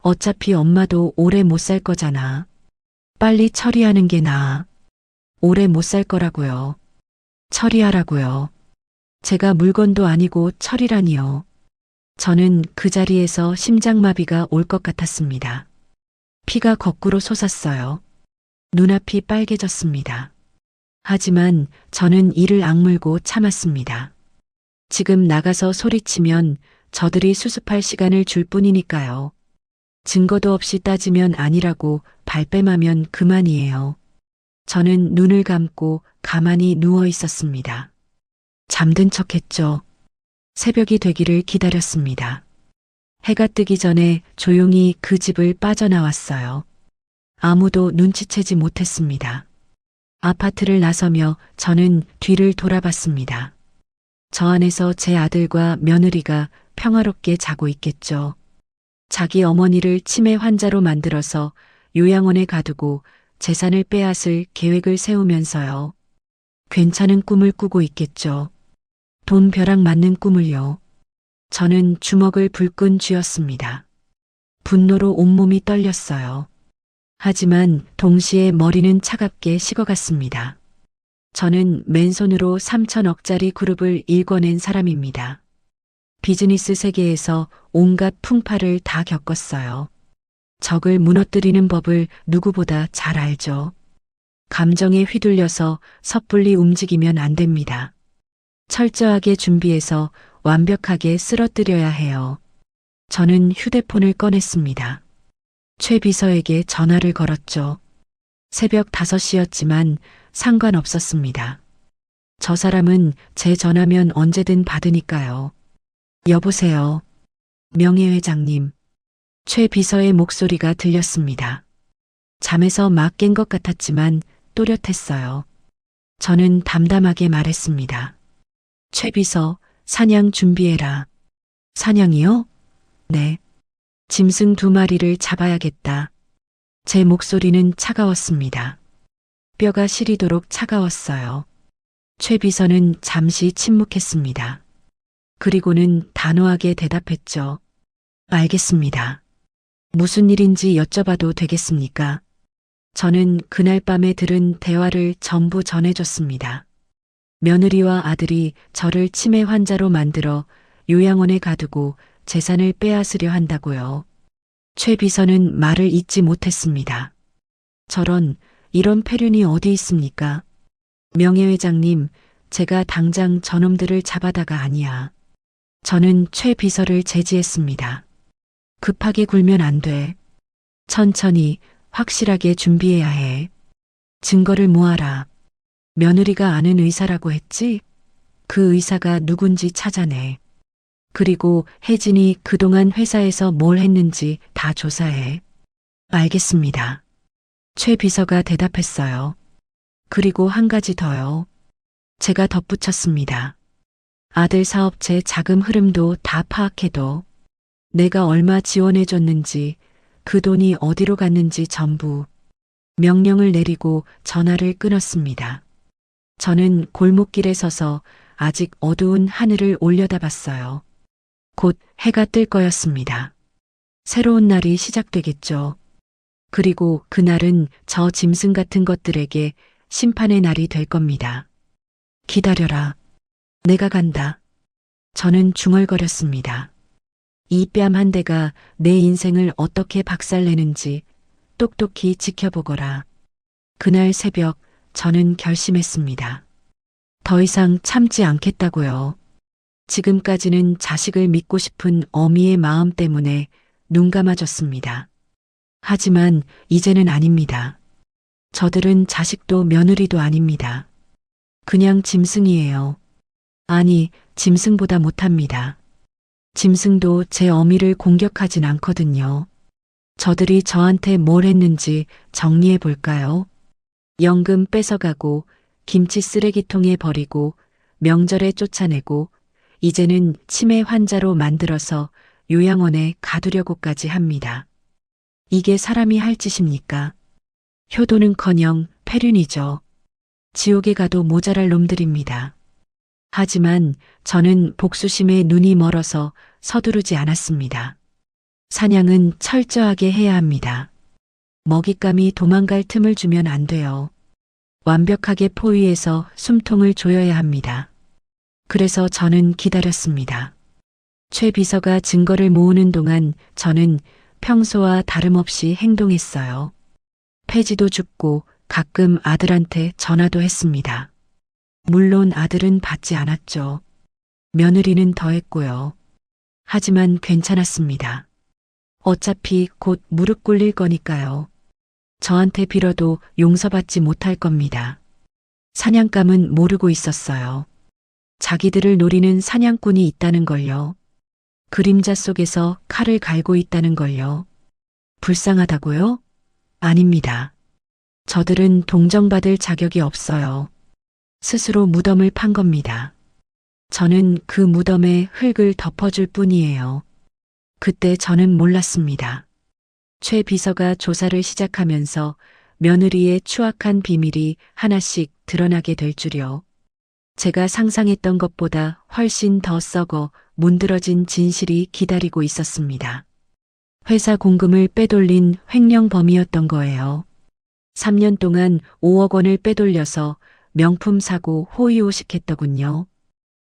어차피 엄마도 오래 못 살 거잖아. 빨리 처리하는 게 나아. 오래 못 살 거라고요. 처리하라고요. 제가 물건도 아니고 처리라니요. 저는 그 자리에서 심장마비가 올 것 같았습니다. 피가 거꾸로 솟았어요. 눈앞이 빨개졌습니다. 하지만 저는 이를 악물고 참았습니다. 지금 나가서 소리치면 저들이 수습할 시간을 줄 뿐이니까요. 증거도 없이 따지면 아니라고 발뺌하면 그만이에요. 저는 눈을 감고 가만히 누워 있었습니다. 잠든 척했죠. 새벽이 되기를 기다렸습니다. 해가 뜨기 전에 조용히 그 집을 빠져나왔어요. 아무도 눈치채지 못했습니다. 아파트를 나서며 저는 뒤를 돌아봤습니다. 저 안에서 제 아들과 며느리가 평화롭게 자고 있겠죠. 자기 어머니를 치매 환자로 만들어서 요양원에 가두고 재산을 빼앗을 계획을 세우면서요. 괜찮은 꿈을 꾸고 있겠죠. 돈 벼락 맞는 꿈을요. 저는 주먹을 불끈 쥐었습니다. 분노로 온몸이 떨렸어요. 하지만 동시에 머리는 차갑게 식어갔습니다. 저는 맨손으로 3천억짜리 그룹을 일궈낸 사람입니다. 비즈니스 세계에서 온갖 풍파를 다 겪었어요. 적을 무너뜨리는 법을 누구보다 잘 알죠. 감정에 휘둘려서 섣불리 움직이면 안 됩니다. 철저하게 준비해서 완벽하게 쓰러뜨려야 해요. 저는 휴대폰을 꺼냈습니다. 최 비서에게 전화를 걸었죠. 새벽 5시였지만 상관없었습니다. 저 사람은 제 전화면 언제든 받으니까요. 여보세요. 명예회장님. 최 비서의 목소리가 들렸습니다. 잠에서 막 깬 것 같았지만 또렷했어요. 저는 담담하게 말했습니다. 최 비서, 사냥 준비해라. 사냥이요? 네. 짐승 2마리를 잡아야겠다. 제 목소리는 차가웠습니다. 뼈가 시리도록 차가웠어요. 최 비서는 잠시 침묵했습니다. 그리고는 단호하게 대답했죠. 알겠습니다. 무슨 일인지 여쭤봐도 되겠습니까? 저는 그날 밤에 들은 대화를 전부 전해줬습니다. 며느리와 아들이 저를 치매 환자로 만들어 요양원에 가두고 재산을 빼앗으려 한다고요. 최 비서는 말을 잇지 못했습니다. 이런 폐륜이 어디 있습니까? 명예회장님, 제가 당장 저놈들을 잡아다가 아니야. 저는 최 비서를 제지했습니다. 급하게 굴면 안 돼. 천천히 확실하게 준비해야 해. 증거를 모아라. 며느리가 아는 의사라고 했지? 그 의사가 누군지 찾아내. 그리고 혜진이 그동안 회사에서 뭘 했는지 다 조사해. 알겠습니다. 최 비서가 대답했어요. 그리고 한 가지 더요. 제가 덧붙였습니다. 아들 사업체 자금 흐름도 다 파악해도 내가 얼마 지원해줬는지 그 돈이 어디로 갔는지 전부 명령을 내리고 전화를 끊었습니다. 저는 골목길에 서서 아직 어두운 하늘을 올려다봤어요. 곧 해가 뜰 거였습니다. 새로운 날이 시작되겠죠. 그리고 그날은 저 짐승 같은 것들에게 심판의 날이 될 겁니다. 기다려라. 내가 간다. 저는 중얼거렸습니다. 이 뺨 한 대가 내 인생을 어떻게 박살내는지 똑똑히 지켜보거라. 그날 새벽 저는 결심했습니다. 더 이상 참지 않겠다고요. 지금까지는 자식을 믿고 싶은 어미의 마음 때문에 눈 감아줬습니다. 하지만 이제는 아닙니다. 저들은 자식도 며느리도 아닙니다. 그냥 짐승이에요. 아니, 짐승보다 못합니다. 짐승도 제 어미를 공격하진 않거든요. 저들이 저한테 뭘 했는지 정리해 볼까요? 연금 뺏어가고, 김치 쓰레기통에 버리고, 명절에 쫓아내고, 이제는 치매 환자로 만들어서 요양원에 가두려고까지 합니다. 이게 사람이 할 짓입니까? 효도는커녕 폐륜이죠. 지옥에 가도 모자랄 놈들입니다. 하지만 저는 복수심에 눈이 멀어서 서두르지 않았습니다. 사냥은 철저하게 해야 합니다. 먹잇감이 도망갈 틈을 주면 안 돼요. 완벽하게 포위해서 숨통을 조여야 합니다. 그래서 저는 기다렸습니다. 최 비서가 증거를 모으는 동안 저는 평소와 다름없이 행동했어요. 폐지도 줍고 가끔 아들한테 전화도 했습니다. 물론 아들은 받지 않았죠. 며느리는 더 했고요. 하지만 괜찮았습니다. 어차피 곧 무릎 꿇릴 거니까요. 저한테 빌어도 용서받지 못할 겁니다. 사냥감은 모르고 있었어요. 자기들을 노리는 사냥꾼이 있다는 걸요. 그림자 속에서 칼을 갈고 있다는 걸요. 불쌍하다고요? 아닙니다. 저들은 동정받을 자격이 없어요. 스스로 무덤을 판 겁니다. 저는 그 무덤에 흙을 덮어줄 뿐이에요. 그때 저는 몰랐습니다. 최 비서가 조사를 시작하면서 며느리의 추악한 비밀이 하나씩 드러나게 될 줄이요. 제가 상상했던 것보다 훨씬 더 썩어 문드러진 진실이 기다리고 있었습니다. 회사 공금을 빼돌린 횡령범이었던 거예요. 3년 동안 5억 원을 빼돌려서 명품 사고 호의호식했더군요.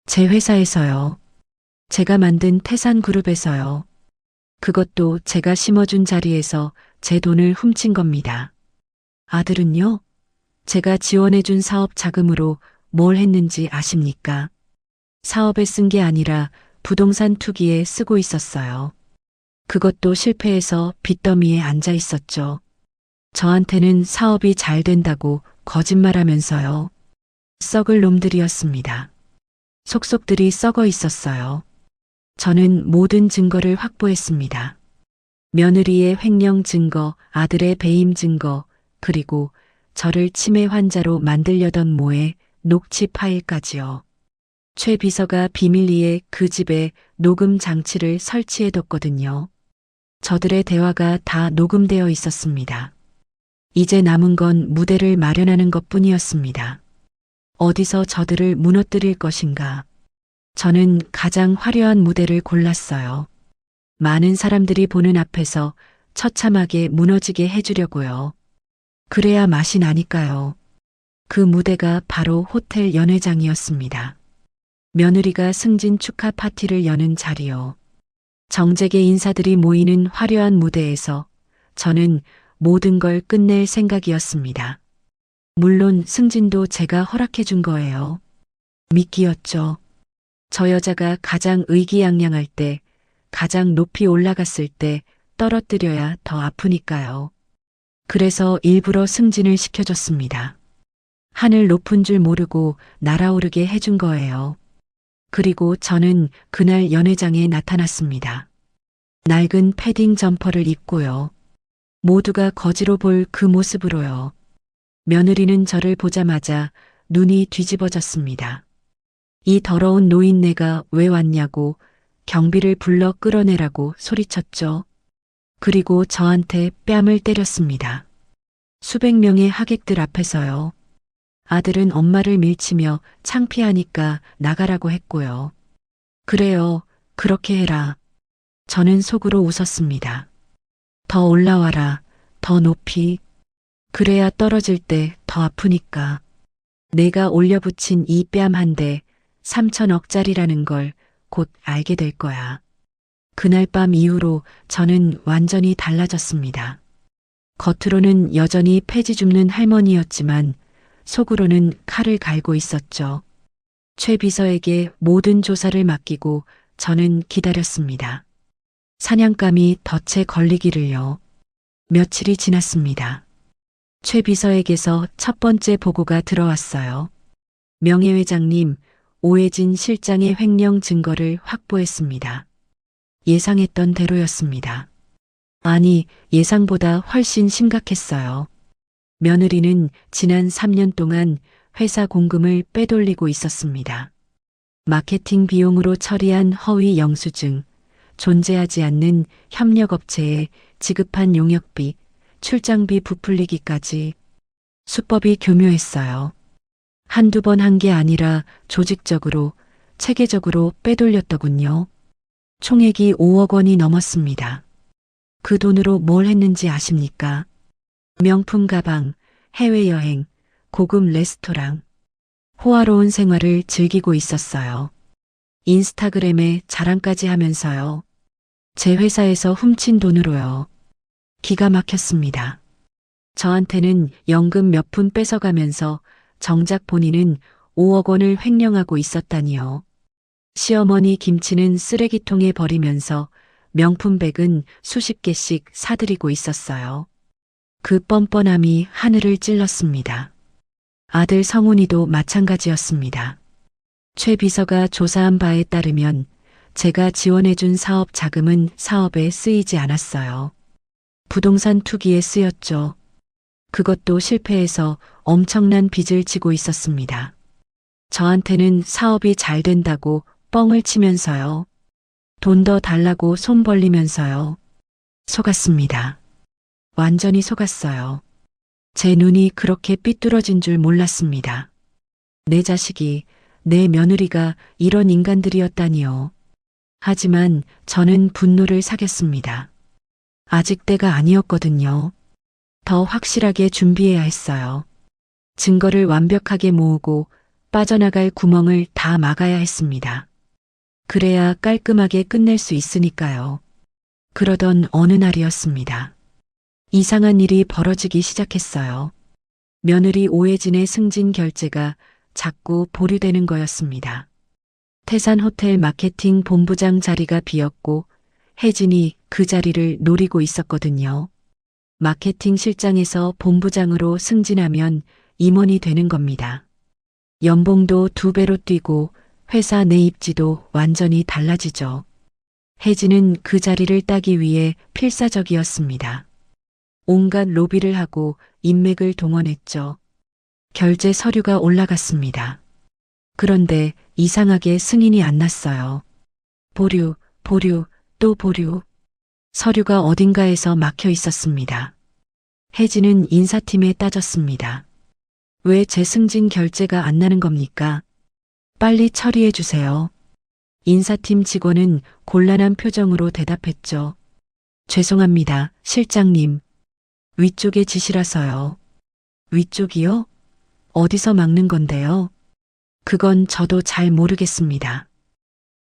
제 회사에서요. 제가 만든 태산그룹에서요. 그것도 제가 심어준 자리에서 제 돈을 훔친 겁니다. 아들은요? 제가 지원해준 사업 자금으로 뭘 했는지 아십니까? 사업에 쓴 게 아니라 부동산 투기에 쓰고 있었어요. 그것도 실패해서 빚더미에 앉아 있었죠. 저한테는 사업이 잘 된다고 거짓말하면서요. 썩을 놈들이었습니다. 속속들이 썩어 있었어요. 저는 모든 증거를 확보했습니다. 며느리의 횡령 증거, 아들의 배임 증거, 그리고 저를 치매 환자로 만들려던 모의 녹취 파일까지요. 최 비서가 비밀리에 그 집에 녹음 장치를 설치해뒀거든요. 저들의 대화가 다 녹음되어 있었습니다. 이제 남은 건 무대를 마련하는 것뿐이었습니다. 어디서 저들을 무너뜨릴 것인가. 저는 가장 화려한 무대를 골랐어요. 많은 사람들이 보는 앞에서 처참하게 무너지게 해주려고요. 그래야 맛이 나니까요. 그 무대가 바로 호텔 연회장이었습니다. 며느리가 승진 축하 파티를 여는 자리요. 정재계 인사들이 모이는 화려한 무대에서 저는 모든 걸 끝낼 생각이었습니다. 물론 승진도 제가 허락해 준 거예요. 미끼였죠. 저 여자가 가장 의기양양할 때, 가장 높이 올라갔을 때 떨어뜨려야 더 아프니까요. 그래서 일부러 승진을 시켜줬습니다. 하늘 높은 줄 모르고 날아오르게 해준 거예요. 그리고 저는 그날 연회장에 나타났습니다. 낡은 패딩 점퍼를 입고요. 모두가 거지로 볼 그 모습으로요. 며느리는 저를 보자마자 눈이 뒤집어졌습니다. 이 더러운 노인네가 왜 왔냐고 경비를 불러 끌어내라고 소리쳤죠. 그리고 저한테 뺨을 때렸습니다. 수백 명의 하객들 앞에서요. 아들은 엄마를 밀치며 창피하니까 나가라고 했고요. 그래요, 그렇게 해라. 저는 속으로 웃었습니다. 더 올라와라, 더 높이. 그래야 떨어질 때 더 아프니까. 내가 올려붙인 이 뺨 한 대 3천억짜리라는 걸 곧 알게 될 거야. 그날 밤 이후로 저는 완전히 달라졌습니다. 겉으로는 여전히 폐지 줍는 할머니였지만 속으로는 칼을 갈고 있었죠. 최 비서에게 모든 조사를 맡기고 저는 기다렸습니다. 사냥감이 덫에 걸리기를요. 며칠이 지났습니다. 최 비서에게서 첫 번째 보고가 들어왔어요. 명예회장님, 오해진 실장의 횡령 증거를 확보했습니다. 예상했던 대로였습니다. 아니, 예상보다 훨씬 심각했어요. 며느리는 지난 3년 동안 회사 공금을 빼돌리고 있었습니다. 마케팅 비용으로 처리한 허위 영수증, 존재하지 않는 협력업체에 지급한 용역비, 출장비 부풀리기까지 수법이 교묘했어요. 한두 번 한 게 아니라 조직적으로, 체계적으로 빼돌렸더군요. 총액이 5억 원이 넘었습니다. 그 돈으로 뭘 했는지 아십니까? 명품 가방, 해외여행, 고급 레스토랑, 호화로운 생활을 즐기고 있었어요. 인스타그램에 자랑까지 하면서요. 제 회사에서 훔친 돈으로요. 기가 막혔습니다. 저한테는 연금 몇 푼 뺏어가면서 정작 본인은 5억 원을 횡령하고 있었다니요. 시어머니 김치는 쓰레기통에 버리면서 명품백은 수십 개씩 사들이고 있었어요. 그 뻔뻔함이 하늘을 찔렀습니다. 아들 성훈이도 마찬가지였습니다. 최 비서가 조사한 바에 따르면 제가 지원해준 사업 자금은 사업에 쓰이지 않았어요. 부동산 투기에 쓰였죠. 그것도 실패해서 엄청난 빚을 지고 있었습니다. 저한테는 사업이 잘 된다고 뻥을 치면서요. 돈 더 달라고 손 벌리면서요. 속았습니다. 완전히 속았어요. 제 눈이 그렇게 삐뚤어진 줄 몰랐습니다. 내 자식이, 내 며느리가 이런 인간들이었다니요. 하지만 저는 분노를 사겼습니다. 아직 때가 아니었거든요. 더 확실하게 준비해야 했어요. 증거를 완벽하게 모으고 빠져나갈 구멍을 다 막아야 했습니다. 그래야 깔끔하게 끝낼 수 있으니까요. 그러던 어느 날이었습니다. 이상한 일이 벌어지기 시작했어요. 며느리 오해진의 승진 결제가 자꾸 보류되는 거였습니다. 태산 호텔 마케팅 본부장 자리가 비었고 혜진이 그 자리를 노리고 있었거든요. 마케팅 실장에서 본부장으로 승진하면 임원이 되는 겁니다. 연봉도 2배로 뛰고 회사 내 입지도 완전히 달라지죠. 혜진은 그 자리를 따기 위해 필사적이었습니다. 온갖 로비를 하고 인맥을 동원했죠. 결제 서류가 올라갔습니다. 그런데 이상하게 승인이 안 났어요. 보류, 보류, 또 보류. 서류가 어딘가에서 막혀 있었습니다. 혜진은 인사팀에 따졌습니다. 왜 제 승진 결제가 안 나는 겁니까? 빨리 처리해 주세요. 인사팀 직원은 곤란한 표정으로 대답했죠. 죄송합니다, 실장님. 위쪽의 지시라서요. 위쪽이요? 어디서 막는 건데요? 그건 저도 잘 모르겠습니다.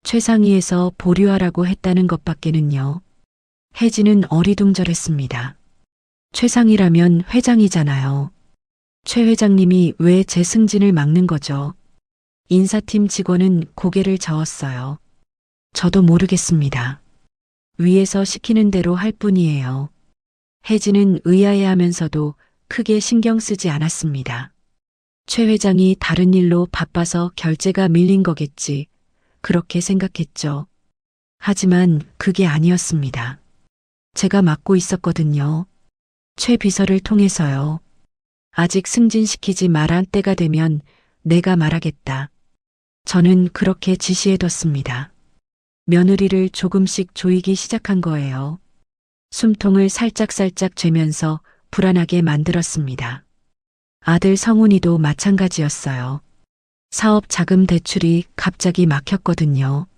최상위에서 보류하라고 했다는 것밖에는요. 혜진은 어리둥절했습니다. 최상위라면 회장이잖아요. 최 회장님이 왜 제 승진을 막는 거죠? 인사팀 직원은 고개를 저었어요. 저도 모르겠습니다. 위에서 시키는 대로 할 뿐이에요. 혜진은 의아해하면서도 크게 신경 쓰지 않았습니다. 최 회장이 다른 일로 바빠서 결제가 밀린 거겠지. 그렇게 생각했죠. 하지만 그게 아니었습니다. 제가 맡고 있었거든요. 최 비서를 통해서요. 아직 승진시키지 말할 때가 되면 내가 말하겠다. 저는 그렇게 지시해뒀습니다. 며느리를 조금씩 조이기 시작한 거예요. 숨통을 살짝살짝 쬐면서 불안하게 만들었습니다. 아들 성훈이도 마찬가지였어요. 사업 자금 대출이 갑자기 막혔거든요.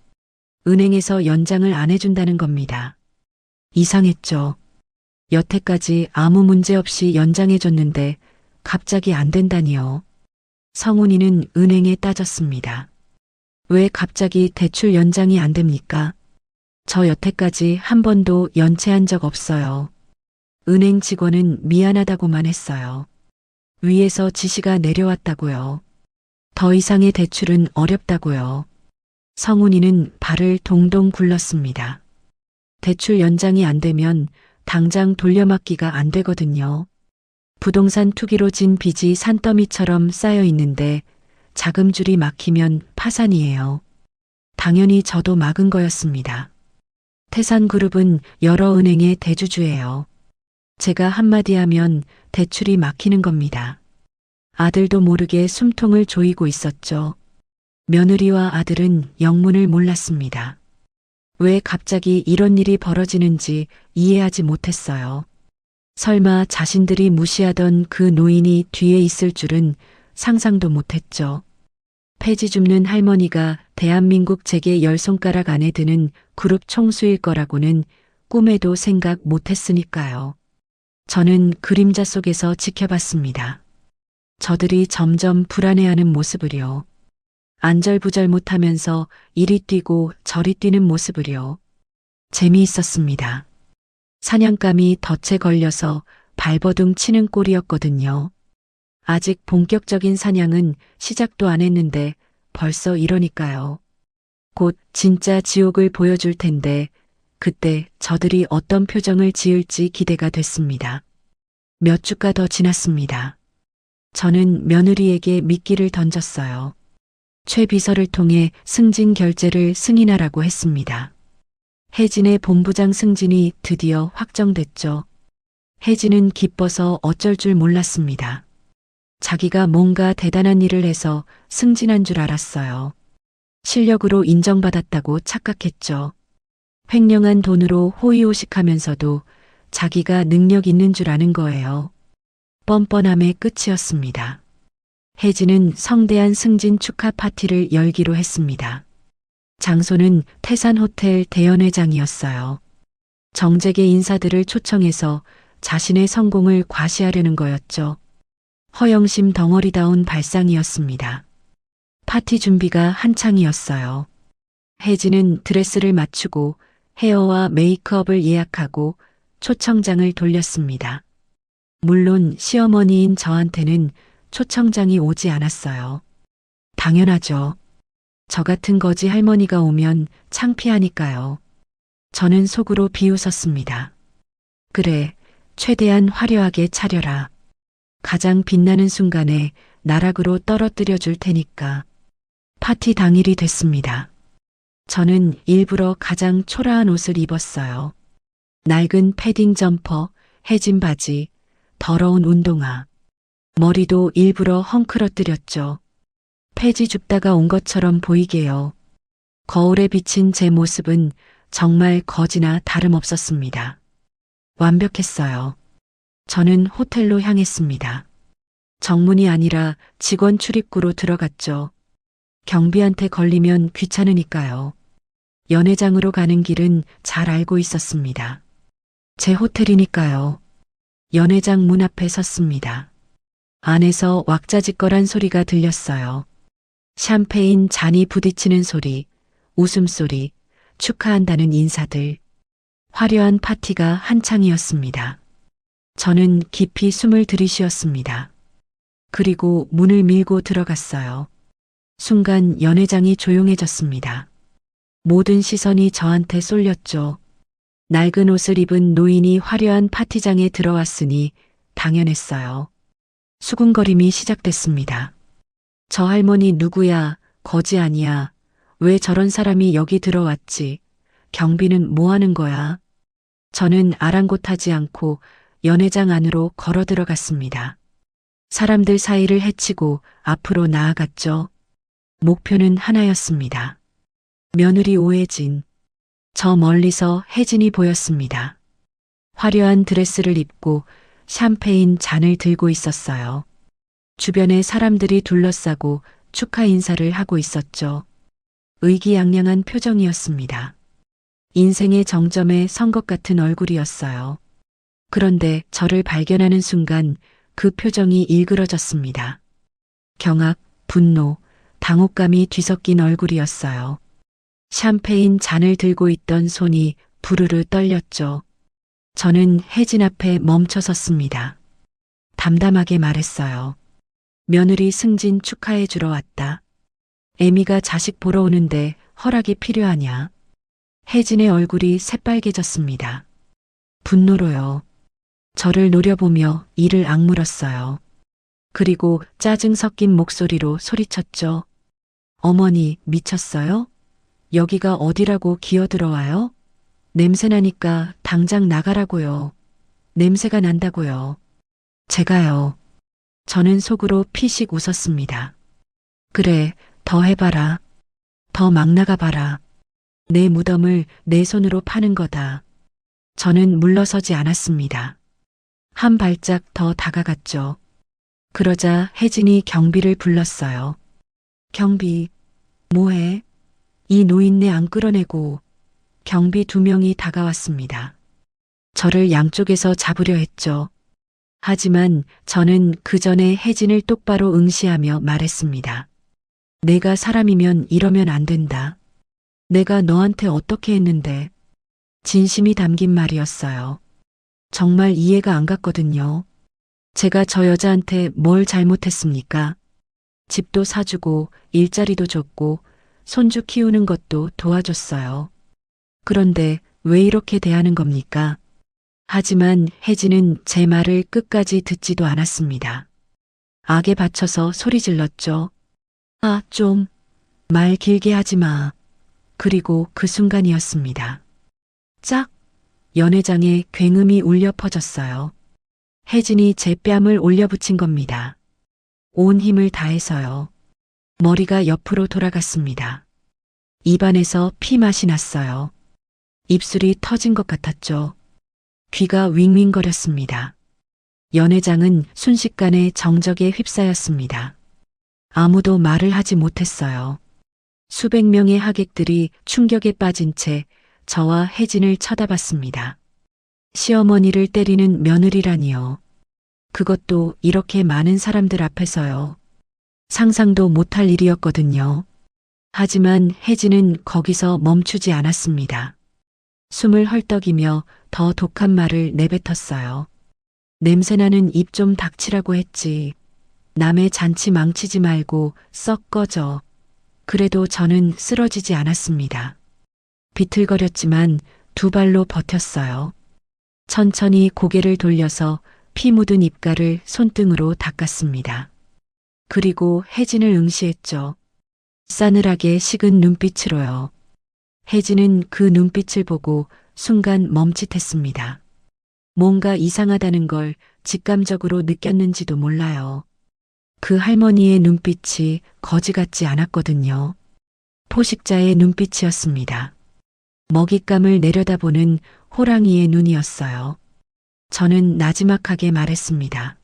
은행에서 연장을 안 해준다는 겁니다. 이상했죠. 여태까지 아무 문제 없이 연장해줬는데 갑자기 안 된다니요. 성훈이는 은행에 따졌습니다. 왜 갑자기 대출 연장이 안 됩니까? 저 여태까지 한 번도 연체한 적 없어요. 은행 직원은 미안하다고만 했어요. 위에서 지시가 내려왔다고요. 더 이상의 대출은 어렵다고요. 성훈이는 발을 동동 굴렀습니다. 대출 연장이 안 되면 당장 돌려막기가 안 되거든요. 부동산 투기로 진 빚이 산더미처럼 쌓여 있는데 자금줄이 막히면 파산이에요. 당연히 저도 막은 거였습니다. 태산그룹은 여러 은행의 대주주예요. 제가 한마디 하면 대출이 막히는 겁니다. 아들도 모르게 숨통을 조이고 있었죠. 며느리와 아들은 영문을 몰랐습니다. 왜 갑자기 이런 일이 벌어지는지 이해하지 못했어요. 설마 자신들이 무시하던 그 노인이 뒤에 있을 줄은 상상도 못했죠. 폐지 줍는 할머니가 대한민국 재계 10손가락 안에 드는 그룹 총수일 거라고는 꿈에도 생각 못했으니까요. 저는 그림자 속에서 지켜봤습니다. 저들이 점점 불안해하는 모습을요. 안절부절 못하면서 이리 뛰고 저리 뛰는 모습을요. 재미있었습니다. 사냥감이 덫에 걸려서 발버둥 치는 꼴이었거든요. 아직 본격적인 사냥은 시작도 안 했는데 벌써 이러니까요. 곧 진짜 지옥을 보여줄 텐데 그때 저들이 어떤 표정을 지을지 기대가 됐습니다. 몇 주가 더 지났습니다. 저는 며느리에게 미끼를 던졌어요. 최 비서를 통해 승진 결제를 승인하라고 했습니다. 혜진의 본부장 승진이 드디어 확정됐죠. 혜진은 기뻐서 어쩔 줄 몰랐습니다. 자기가 뭔가 대단한 일을 해서 승진한 줄 알았어요. 실력으로 인정받았다고 착각했죠. 횡령한 돈으로 호의호식하면서도 자기가 능력 있는 줄 아는 거예요. 뻔뻔함의 끝이었습니다. 혜진은 성대한 승진 축하 파티를 열기로 했습니다. 장소는 태산호텔 대연회장이었어요. 정재계 인사들을 초청해서 자신의 성공을 과시하려는 거였죠. 허영심 덩어리다운 발상이었습니다. 파티 준비가 한창이었어요. 혜진은 드레스를 맞추고 헤어와 메이크업을 예약하고 초청장을 돌렸습니다. 물론 시어머니인 저한테는 초청장이 오지 않았어요. 당연하죠. 저 같은 거지 할머니가 오면 창피하니까요. 저는 속으로 비웃었습니다. 그래, 최대한 화려하게 차려라. 가장 빛나는 순간에 나락으로 떨어뜨려 줄 테니까. 파티 당일이 됐습니다. 저는 일부러 가장 초라한 옷을 입었어요. 낡은 패딩 점퍼, 해진 바지, 더러운 운동화. 머리도 일부러 헝클어뜨렸죠. 폐지 줍다가 온 것처럼 보이게요. 거울에 비친 제 모습은 정말 거지나 다름없었습니다. 완벽했어요. 저는 호텔로 향했습니다. 정문이 아니라 직원 출입구로 들어갔죠. 경비한테 걸리면 귀찮으니까요. 연회장으로 가는 길은 잘 알고 있었습니다. 제 호텔이니까요. 연회장 문 앞에 섰습니다. 안에서 왁자지껄한 소리가 들렸어요. 샴페인 잔이 부딪히는 소리, 웃음소리, 축하한다는 인사들. 화려한 파티가 한창이었습니다. 저는 깊이 숨을 들이쉬었습니다. 그리고 문을 밀고 들어갔어요. 순간 연회장이 조용해졌습니다. 모든 시선이 저한테 쏠렸죠. 낡은 옷을 입은 노인이 화려한 파티장에 들어왔으니 당연했어요. 수군거림이 시작됐습니다. 저 할머니 누구야? 거지 아니야? 왜 저런 사람이 여기 들어왔지? 경비는 뭐 하는 거야? 저는 아랑곳하지 않고 연회장 안으로 걸어 들어갔습니다. 사람들 사이를 헤치고 앞으로 나아갔죠. 목표는 하나였습니다. 며느리 오혜진. 저 멀리서 혜진이 보였습니다. 화려한 드레스를 입고 샴페인 잔을 들고 있었어요. 주변에 사람들이 둘러싸고 축하 인사를 하고 있었죠. 의기양양한 표정이었습니다. 인생의 정점에 선 것 같은 얼굴이었어요. 그런데 저를 발견하는 순간 그 표정이 일그러졌습니다. 경악, 분노, 당혹감이 뒤섞인 얼굴이었어요. 샴페인 잔을 들고 있던 손이 부르르 떨렸죠. 저는 혜진 앞에 멈춰 섰습니다. 담담하게 말했어요. 며느리 승진 축하해 주러 왔다. 애미가 자식 보러 오는데 허락이 필요하냐? 혜진의 얼굴이 새빨개졌습니다. 분노로요. 저를 노려보며 이를 악물었어요. 그리고 짜증 섞인 목소리로 소리쳤죠. 어머니 미쳤어요? 여기가 어디라고 기어들어와요? 냄새나니까 당장 나가라고요. 냄새가 난다고요. 제가요. 저는 속으로 피식 웃었습니다. 그래, 더 해봐라. 더 막 나가봐라. 내 무덤을 내 손으로 파는 거다. 저는 물러서지 않았습니다. 한 발짝 더 다가갔죠. 그러자 혜진이 경비를 불렀어요. 경비, 뭐해? 이 노인네 안 끌어내고. 경비 2명이 다가왔습니다. 저를 양쪽에서 잡으려 했죠. 하지만 저는 그 전에 혜진을 똑바로 응시하며 말했습니다. 내가 사람이면 이러면 안 된다. 내가 너한테 어떻게 했는데. 진심이 담긴 말이었어요. 정말 이해가 안 갔거든요. 제가 저 여자한테 뭘 잘못했습니까? 집도 사주고 일자리도 줬고 손주 키우는 것도 도와줬어요. 그런데 왜 이렇게 대하는 겁니까? 하지만 혜진은 제 말을 끝까지 듣지도 않았습니다. 악에 받쳐서 소리 질렀죠. 아, 좀. 말 길게 하지 마. 그리고 그 순간이었습니다. 짝! 연회장에 굉음이 울려 퍼졌어요. 혜진이 제 뺨을 올려붙인 겁니다. 온 힘을 다해서요. 머리가 옆으로 돌아갔습니다. 입안에서 피맛이 났어요. 입술이 터진 것 같았죠. 귀가 윙윙거렸습니다. 연회장은 순식간에 정적에 휩싸였습니다. 아무도 말을 하지 못했어요. 수백 명의 하객들이 충격에 빠진 채 저와 혜진을 쳐다봤습니다. 시어머니를 때리는 며느리라니요. 그것도 이렇게 많은 사람들 앞에서요. 상상도 못할 일이었거든요. 하지만 혜진은 거기서 멈추지 않았습니다. 숨을 헐떡이며 더 독한 말을 내뱉었어요. 냄새나는 입 좀 닥치라고 했지. 남의 잔치 망치지 말고 썩 꺼져. 그래도 저는 쓰러지지 않았습니다. 비틀거렸지만 2발로 버텼어요. 천천히 고개를 돌려서 피 묻은 입가를 손등으로 닦았습니다. 그리고 혜진을 응시했죠. 싸늘하게 식은 눈빛으로요. 혜진은 그 눈빛을 보고 순간 멈칫했습니다. 뭔가 이상하다는 걸 직감적으로 느꼈는지도 몰라요. 그 할머니의 눈빛이 거지 같지 않았거든요. 포식자의 눈빛이었습니다. 먹잇감을 내려다보는 호랑이의 눈이었어요. 저는 나지막하게 말했습니다.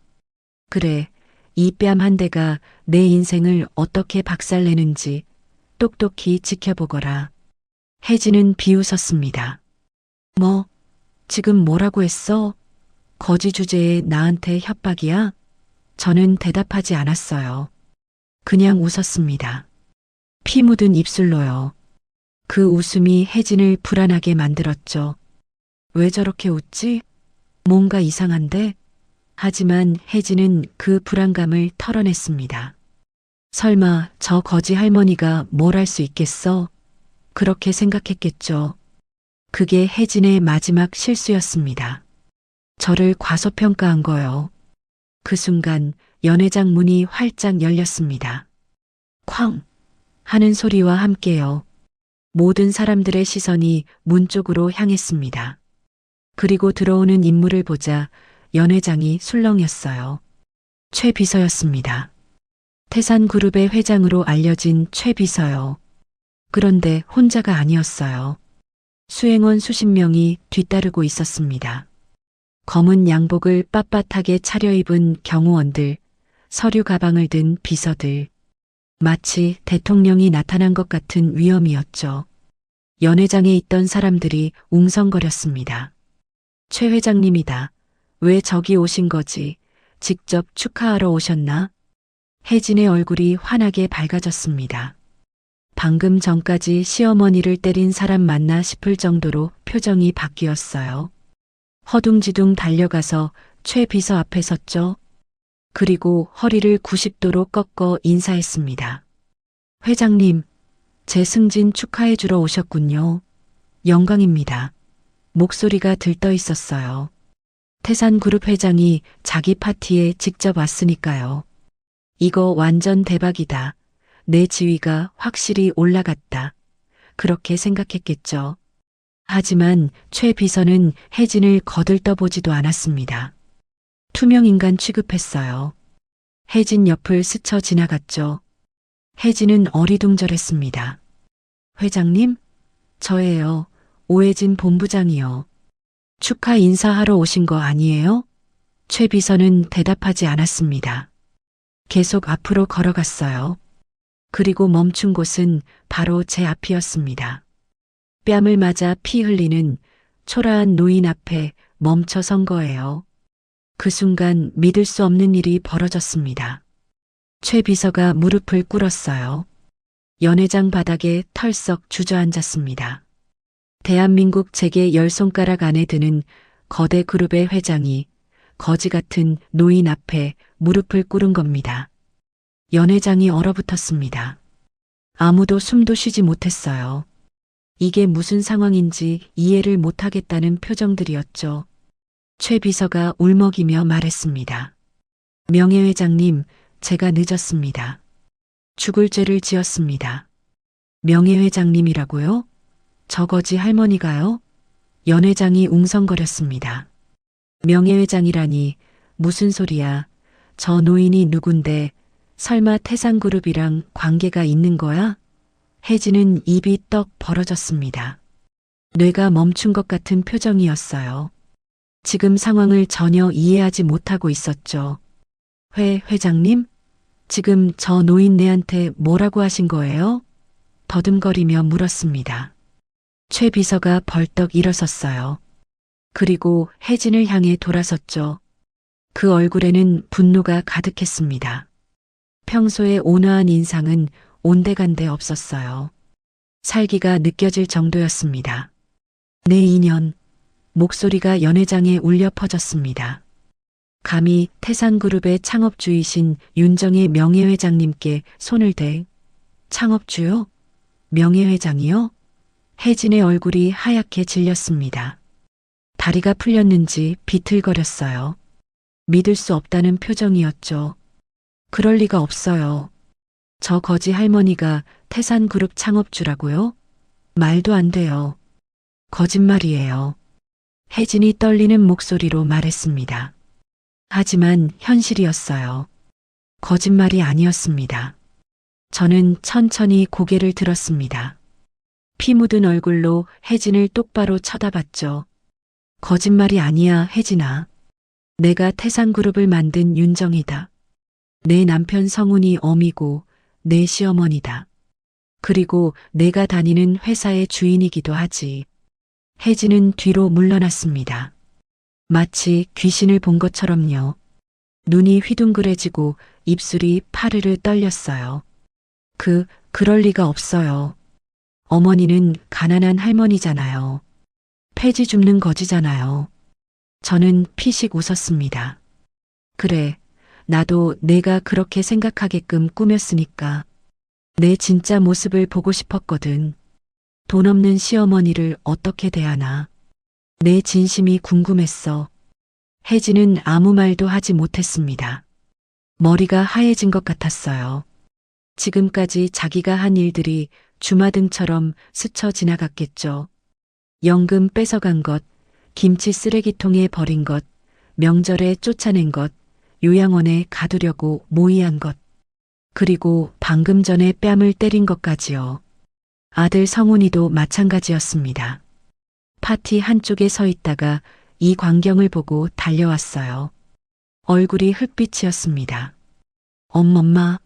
그래, 이 뺨 한 대가 내 인생을 어떻게 박살내는지 똑똑히 지켜보거라. 혜진은 비웃었습니다. 뭐, 지금 뭐라고 했어? 거지 주제에 나한테 협박이야? 저는 대답하지 않았어요. 그냥 웃었습니다. 피 묻은 입술로요. 그 웃음이 혜진을 불안하게 만들었죠. 왜 저렇게 웃지? 뭔가 이상한데? 하지만 혜진은 그 불안감을 털어냈습니다. 설마 저 거지 할머니가 뭘 할 수 있겠어? 그렇게 생각했겠죠. 그게 혜진의 마지막 실수였습니다. 저를 과소평가한 거요. 그 순간 연회장 문이 활짝 열렸습니다. 쾅! 하는 소리와 함께요. 모든 사람들의 시선이 문 쪽으로 향했습니다. 그리고 들어오는 인물을 보자 연회장이 술렁였어요. 최 비서였습니다. 태산그룹의 회장으로 알려진 최 비서요. 그런데 혼자가 아니었어요. 수행원 수십 명이 뒤따르고 있었습니다. 검은 양복을 빳빳하게 차려입은 경호원들, 서류 가방을 든 비서들. 마치 대통령이 나타난 것 같은 위엄이었죠. 연회장에 있던 사람들이 웅성거렸습니다. 최 회장님이다. 왜 저기 오신 거지? 직접 축하하러 오셨나? 혜진의 얼굴이 환하게 밝아졌습니다. 방금 전까지 시어머니를 때린 사람 맞나 싶을 정도로 표정이 바뀌었어요. 허둥지둥 달려가서 최 비서 앞에 섰죠. 그리고 허리를 90도로 꺾어 인사했습니다. 회장님, 제 승진 축하해 주러 오셨군요. 영광입니다. 목소리가 들떠 있었어요. 태산그룹 회장이 자기 파티에 직접 왔으니까요. 이거 완전 대박이다. 내 지위가 확실히 올라갔다. 그렇게 생각했겠죠. 하지만 최 비서는 혜진을 거들떠보지도 않았습니다. 투명인간 취급했어요. 혜진 옆을 스쳐 지나갔죠. 혜진은 어리둥절했습니다. 회장님? 저예요. 오혜진 본부장이요. 축하 인사하러 오신 거 아니에요? 최 비서는 대답하지 않았습니다. 계속 앞으로 걸어갔어요. 그리고 멈춘 곳은 바로 제 앞이었습니다. 뺨을 맞아 피 흘리는 초라한 노인 앞에 멈춰 선 거예요. 그 순간 믿을 수 없는 일이 벌어졌습니다. 최 비서가 무릎을 꿇었어요. 연회장 바닥에 털썩 주저앉았습니다. 대한민국 재계 10손가락 안에 드는 거대 그룹의 회장이 거지 같은 노인 앞에 무릎을 꿇은 겁니다. 연회장이 얼어붙었습니다. 아무도 숨도 쉬지 못했어요. 이게 무슨 상황인지 이해를 못하겠다는 표정들이었죠. 최 비서가 울먹이며 말했습니다. 명예회장님, 제가 늦었습니다. 죽을 죄를 지었습니다. 명예회장님이라고요? 저 거지 할머니가요? 연회장이 웅성거렸습니다. 명예회장이라니 무슨 소리야. 저 노인이 누군데 설마 태산그룹이랑 관계가 있는 거야? 혜진은 입이 떡 벌어졌습니다. 뇌가 멈춘 것 같은 표정이었어요. 지금 상황을 전혀 이해하지 못하고 있었죠. 회장님? 지금 저 노인네한테 뭐라고 하신 거예요? 더듬거리며 물었습니다. 최 비서가 벌떡 일어섰어요. 그리고 혜진을 향해 돌아섰죠. 그 얼굴에는 분노가 가득했습니다. 평소의 온화한 인상은 온데간데 없었어요. 살기가 느껴질 정도였습니다. 내 인연, 목소리가 연회장에 울려 퍼졌습니다. 감히 태산그룹의 창업주이신 윤정의 명예회장님께 손을 대. 창업주요? 명예회장이요? 혜진의 얼굴이 하얗게 질렸습니다. 다리가 풀렸는지 비틀거렸어요. 믿을 수 없다는 표정이었죠. 그럴 리가 없어요. 저 거지 할머니가 태산그룹 창업주라고요? 말도 안 돼요. 거짓말이에요. 혜진이 떨리는 목소리로 말했습니다. 하지만 현실이었어요. 거짓말이 아니었습니다. 저는 천천히 고개를 들었습니다. 피 묻은 얼굴로 혜진을 똑바로 쳐다봤죠. 거짓말이 아니야, 혜진아. 내가 태산그룹을 만든 윤정이다. 내 남편 성훈이 어미고 내 시어머니다. 그리고 내가 다니는 회사의 주인이기도 하지. 혜진은 뒤로 물러났습니다. 마치 귀신을 본 것처럼요. 눈이 휘둥그레지고 입술이 파르르 떨렸어요. 그럴 리가 없어요. 어머니는 가난한 할머니잖아요. 폐지 줍는 거지잖아요. 저는 피식 웃었습니다. 그래, 나도 내가 그렇게 생각하게끔 꾸몄으니까. 내 진짜 모습을 보고 싶었거든. 돈 없는 시어머니를 어떻게 대하나. 내 진심이 궁금했어. 혜진은 아무 말도 하지 못했습니다. 머리가 하얘진 것 같았어요. 지금까지 자기가 한 일들이 주마등처럼 스쳐 지나갔겠죠. 연금 뺏어간 것, 김치 쓰레기통에 버린 것, 명절에 쫓아낸 것, 요양원에 가두려고 모의한 것, 그리고 방금 전에 뺨을 때린 것까지요. 아들 성훈이도 마찬가지였습니다. 파티 한쪽에 서 있다가 이 광경을 보고 달려왔어요. 얼굴이 흙빛이었습니다. 엄마,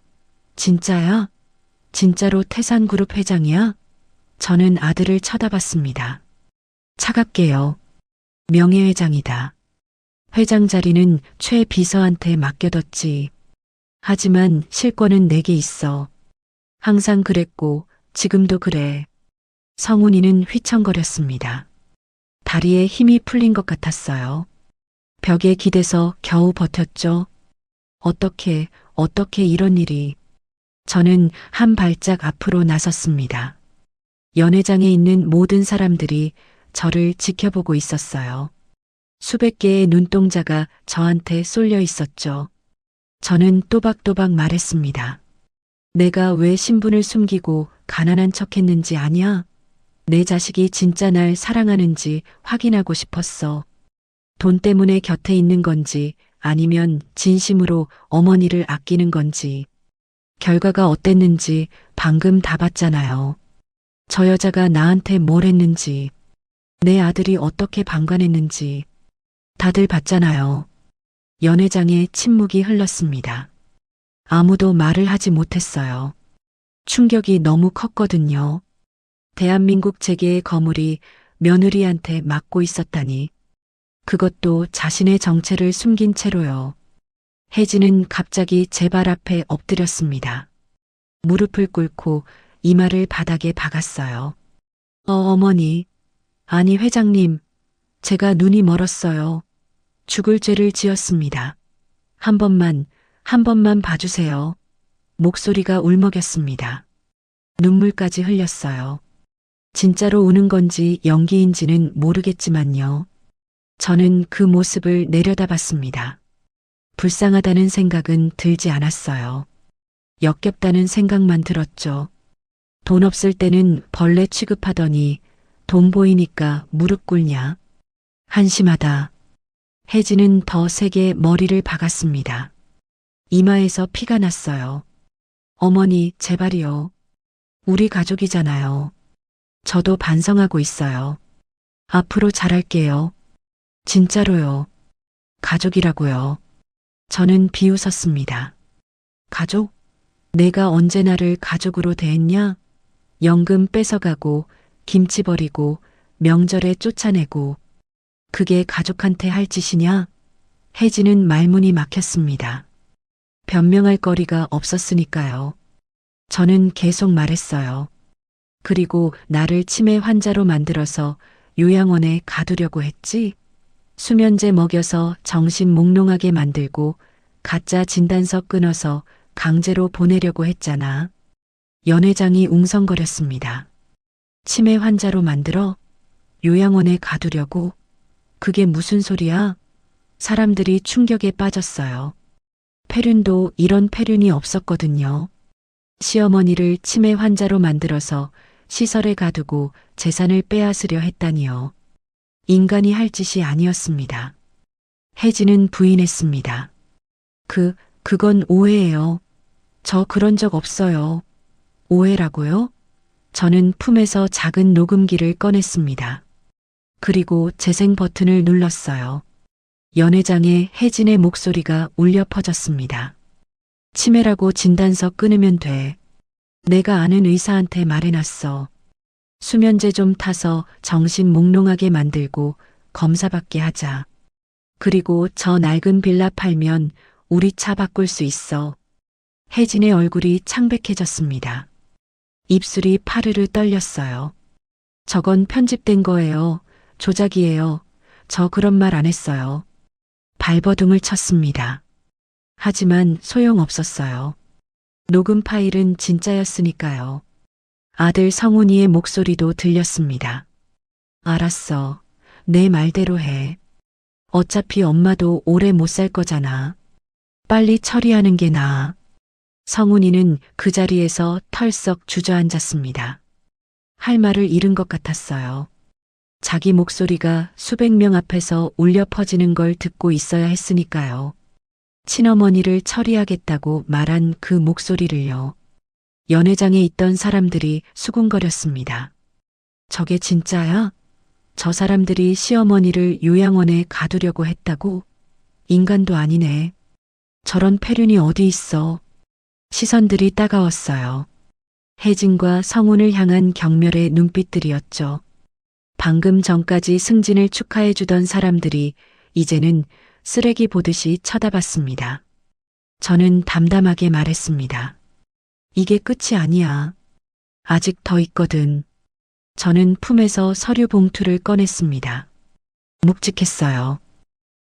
진짜야? 진짜로 태산그룹 회장이야? 저는 아들을 쳐다봤습니다. 차갑게요. 명예회장이다. 회장 자리는 최 비서한테 맡겨뒀지. 하지만 실권은 내게 있어. 항상 그랬고 지금도 그래. 성훈이는 휘청거렸습니다. 다리에 힘이 풀린 것 같았어요. 벽에 기대서 겨우 버텼죠. 어떻게 이런 일이. 저는 한 발짝 앞으로 나섰습니다. 연회장에 있는 모든 사람들이 저를 지켜보고 있었어요. 수백 개의 눈동자가 저한테 쏠려 있었죠. 저는 또박또박 말했습니다. 내가 왜 신분을 숨기고 가난한 척 했는지 아냐? 내 자식이 진짜 날 사랑하는지 확인하고 싶었어. 돈 때문에 곁에 있는 건지 아니면 진심으로 어머니를 아끼는 건지. 결과가 어땠는지 방금 다 봤잖아요. 저 여자가 나한테 뭘 했는지, 내 아들이 어떻게 방관했는지 다들 봤잖아요. 연회장의 침묵이 흘렀습니다. 아무도 말을 하지 못했어요. 충격이 너무 컸거든요. 대한민국 재계의 거물이 며느리한테 맡고 있었다니. 그것도 자신의 정체를 숨긴 채로요. 혜진은 갑자기 제 발 앞에 엎드렸습니다. 무릎을 꿇고 이마를 바닥에 박았어요. 어머니. 아니 회장님. 제가 눈이 멀었어요. 죽을 죄를 지었습니다. 한 번만 봐주세요. 목소리가 울먹였습니다. 눈물까지 흘렸어요. 진짜로 우는 건지 연기인지는 모르겠지만요. 저는 그 모습을 내려다봤습니다. 불쌍하다는 생각은 들지 않았어요. 역겹다는 생각만 들었죠. 돈 없을 때는 벌레 취급하더니 돈 보이니까 무릎 꿇냐. 한심하다. 혜진은 더 세게 머리를 박았습니다. 이마에서 피가 났어요. 어머니, 제발이요. 우리 가족이잖아요. 저도 반성하고 있어요. 앞으로 잘할게요. 진짜로요. 가족이라고요. 저는 비웃었습니다. 가족? 내가 언제 나를 가족으로 대했냐? 연금 뺏어가고, 김치 버리고, 명절에 쫓아내고. 그게 가족한테 할 짓이냐? 혜진은 말문이 막혔습니다. 변명할 거리가 없었으니까요. 저는 계속 말했어요. 그리고 나를 치매 환자로 만들어서 요양원에 가두려고 했지? 수면제 먹여서 정신 몽롱하게 만들고 가짜 진단서 끊어서 강제로 보내려고 했잖아. 연회장이 웅성거렸습니다. 치매 환자로 만들어? 요양원에 가두려고? 그게 무슨 소리야? 사람들이 충격에 빠졌어요. 폐륜도 이런 폐륜이 없었거든요. 시어머니를 치매 환자로 만들어서 시설에 가두고 재산을 빼앗으려 했다니요. 인간이 할 짓이 아니었습니다. 혜진은 부인했습니다. 그건 오해예요. 저 그런 적 없어요. 오해라고요? 저는 품에서 작은 녹음기를 꺼냈습니다. 그리고 재생 버튼을 눌렀어요. 연회장에 혜진의 목소리가 울려 퍼졌습니다. 치매라고 진단서 끊으면 돼. 내가 아는 의사한테 말해놨어. 수면제 좀 타서 정신 몽롱하게 만들고 검사받게 하자. 그리고 저 낡은 빌라 팔면 우리 차 바꿀 수 있어. 혜진의 얼굴이 창백해졌습니다. 입술이 파르르 떨렸어요. 저건 편집된 거예요. 조작이에요. 저 그런 말 안 했어요. 발버둥을 쳤습니다. 하지만 소용없었어요. 녹음 파일은 진짜였으니까요. 아들 성훈이의 목소리도 들렸습니다. 알았어. 내 말대로 해. 어차피 엄마도 오래 못 살 거잖아. 빨리 처리하는 게 나아. 성훈이는 그 자리에서 털썩 주저앉았습니다. 할 말을 잃은 것 같았어요. 자기 목소리가 수백 명 앞에서 울려 퍼지는 걸 듣고 있어야 했으니까요. 친어머니를 처리하겠다고 말한 그 목소리를요. 연회장에 있던 사람들이 수군거렸습니다. 저게 진짜야? 저 사람들이 시어머니를 요양원에 가두려고 했다고? 인간도 아니네. 저런 폐륜이 어디 있어? 시선들이 따가웠어요. 혜진과 성훈을 향한 경멸의 눈빛들이었죠. 방금 전까지 승진을 축하해주던 사람들이 이제는 쓰레기 보듯이 쳐다봤습니다. 저는 담담하게 말했습니다. 이게 끝이 아니야. 아직 더 있거든. 저는 품에서 서류 봉투를 꺼냈습니다. 묵직했어요.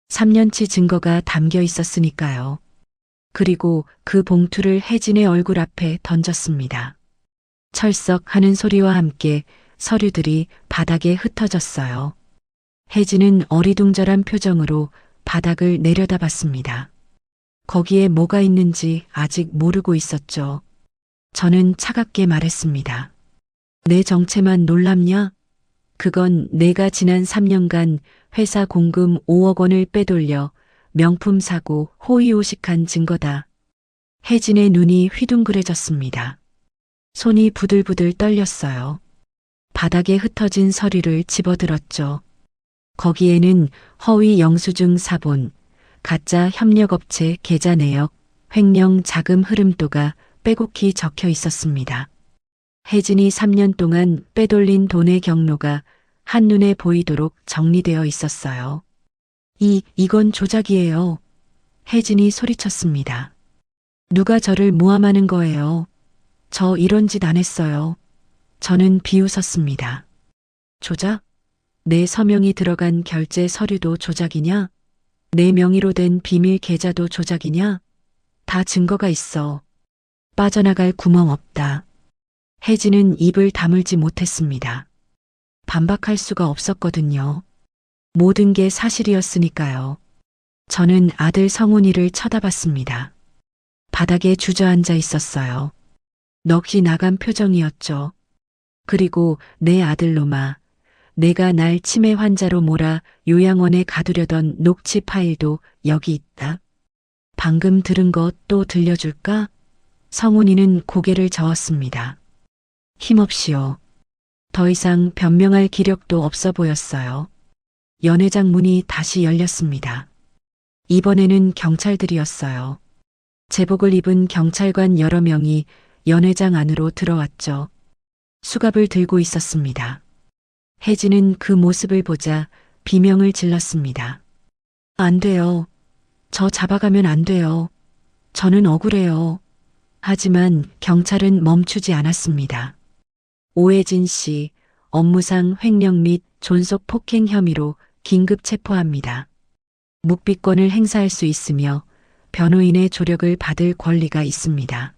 3년치 증거가 담겨 있었으니까요. 그리고 그 봉투를 혜진의 얼굴 앞에 던졌습니다. 철썩하는 소리와 함께 서류들이 바닥에 흩어졌어요. 혜진은 어리둥절한 표정으로 바닥을 내려다봤습니다. 거기에 뭐가 있는지 아직 모르고 있었죠. 저는 차갑게 말했습니다. 내 정체만 놀랍냐? 그건 내가 지난 3년간 회사 공금 5억 원을 빼돌려 명품 사고 호의호식한 증거다. 혜진의 눈이 휘둥그레졌습니다. 손이 부들부들 떨렸어요. 바닥에 흩어진 서류를 집어들었죠. 거기에는 허위 영수증 사본, 가짜 협력업체 계좌 내역, 횡령 자금 흐름도가 빼곡히 적혀 있었습니다. 혜진이 3년 동안 빼돌린 돈의 경로가 한눈에 보이도록 정리되어 있었어요. 이건 조작이에요. 혜진이 소리쳤습니다. 누가 저를 모함하는 거예요? 저 이런 짓 안 했어요. 저는 비웃었습니다. 조작? 내 서명이 들어간 결제 서류도 조작이냐? 내 명의로 된 비밀 계좌도 조작이냐? 다 증거가 있어. 빠져나갈 구멍 없다. 혜진은 입을 다물지 못했습니다. 반박할 수가 없었거든요. 모든 게 사실이었으니까요. 저는 아들 성훈이를 쳐다봤습니다. 바닥에 주저앉아 있었어요. 넋이 나간 표정이었죠. 그리고 내 아들놈아, 내가 날 치매 환자로 몰아 요양원에 가두려던 녹취 파일도 여기 있다. 방금 들은 것 또 들려줄까? 성훈이는 고개를 저었습니다. 힘없이요. 더 이상 변명할 기력도 없어 보였어요. 연회장 문이 다시 열렸습니다. 이번에는 경찰들이었어요. 제복을 입은 경찰관 여러 명이 연회장 안으로 들어왔죠. 수갑을 들고 있었습니다. 혜진은 그 모습을 보자 비명을 질렀습니다. 안 돼요. 저 잡아가면 안 돼요. 저는 억울해요. 하지만 경찰은 멈추지 않았습니다. 오혜진 씨, 업무상 횡령 및 존속 폭행 혐의로 긴급 체포합니다. 묵비권을 행사할 수 있으며 변호인의 조력을 받을 권리가 있습니다.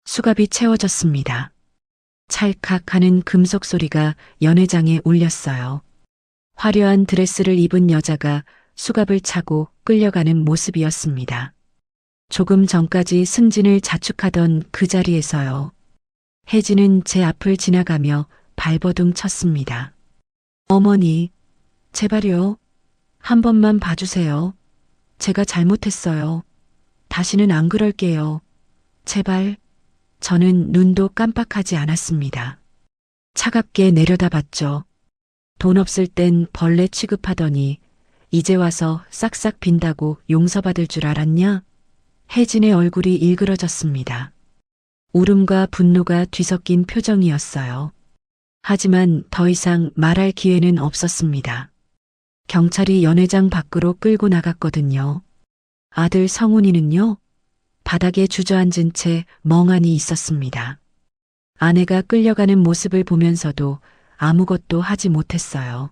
수갑이 채워졌습니다. 찰칵하는 금속 소리가 연회장에 울렸어요. 화려한 드레스를 입은 여자가 수갑을 차고 끌려가는 모습이었습니다. 조금 전까지 승진을 자축하던 그 자리에서요. 혜진은 제 앞을 지나가며 발버둥 쳤습니다. 어머니, 제발요. 한 번만 봐주세요. 제가 잘못했어요. 다시는 안 그럴게요. 제발. 저는 눈도 깜빡하지 않았습니다. 차갑게 내려다봤죠. 돈 없을 땐 벌레 취급하더니 이제 와서 싹싹 빈다고 용서받을 줄 알았냐? 혜진의 얼굴이 일그러졌습니다. 울음과 분노가 뒤섞인 표정이었어요. 하지만 더 이상 말할 기회는 없었습니다. 경찰이 연회장 밖으로 끌고 나갔거든요. 아들 성훈이는요? 바닥에 주저앉은 채 멍하니 있었습니다. 아내가 끌려가는 모습을 보면서도 아무것도 하지 못했어요.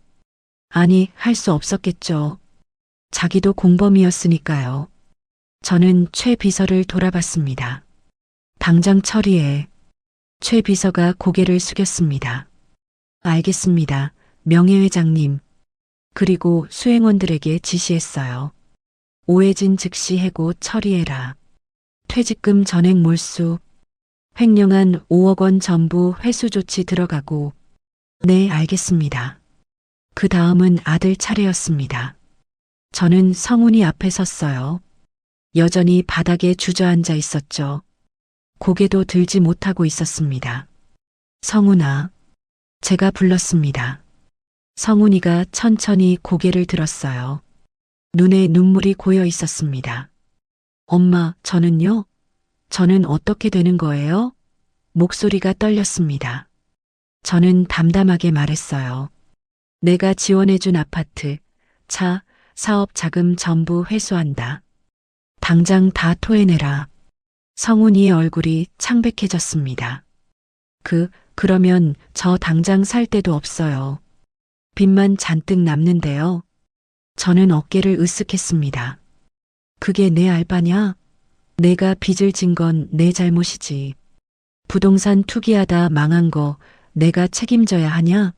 아니, 할 수 없었겠죠. 자기도 공범이었으니까요. 저는 최 비서를 돌아봤습니다. 당장 처리해. 최 비서가 고개를 숙였습니다. 알겠습니다. 명예회장님. 그리고 수행원들에게 지시했어요. 오해진 즉시 해고 처리해라. 퇴직금 전액 몰수. 횡령한 5억 원 전부 회수 조치 들어가고. 네, 알겠습니다. 그 다음은 아들 차례였습니다. 저는 성훈이 앞에 섰어요. 여전히 바닥에 주저앉아 있었죠. 고개도 들지 못하고 있었습니다. 성훈아. 제가 불렀습니다. 성훈이가 천천히 고개를 들었어요. 눈에 눈물이 고여 있었습니다. 엄마, 저는요? 저는 어떻게 되는 거예요? 목소리가 떨렸습니다. 저는 담담하게 말했어요. 내가 지원해준 아파트, 차, 사업 자금 전부 회수한다. 당장 다 토해내라. 성훈이의 얼굴이 창백해졌습니다. 그러면 저 당장 살 데도 없어요. 빚만 잔뜩 남는데요. 저는 어깨를 으쓱했습니다. 그게 내 알바냐? 내가 빚을 진 건 내 잘못이지. 부동산 투기하다 망한 거 내가 책임져야 하냐?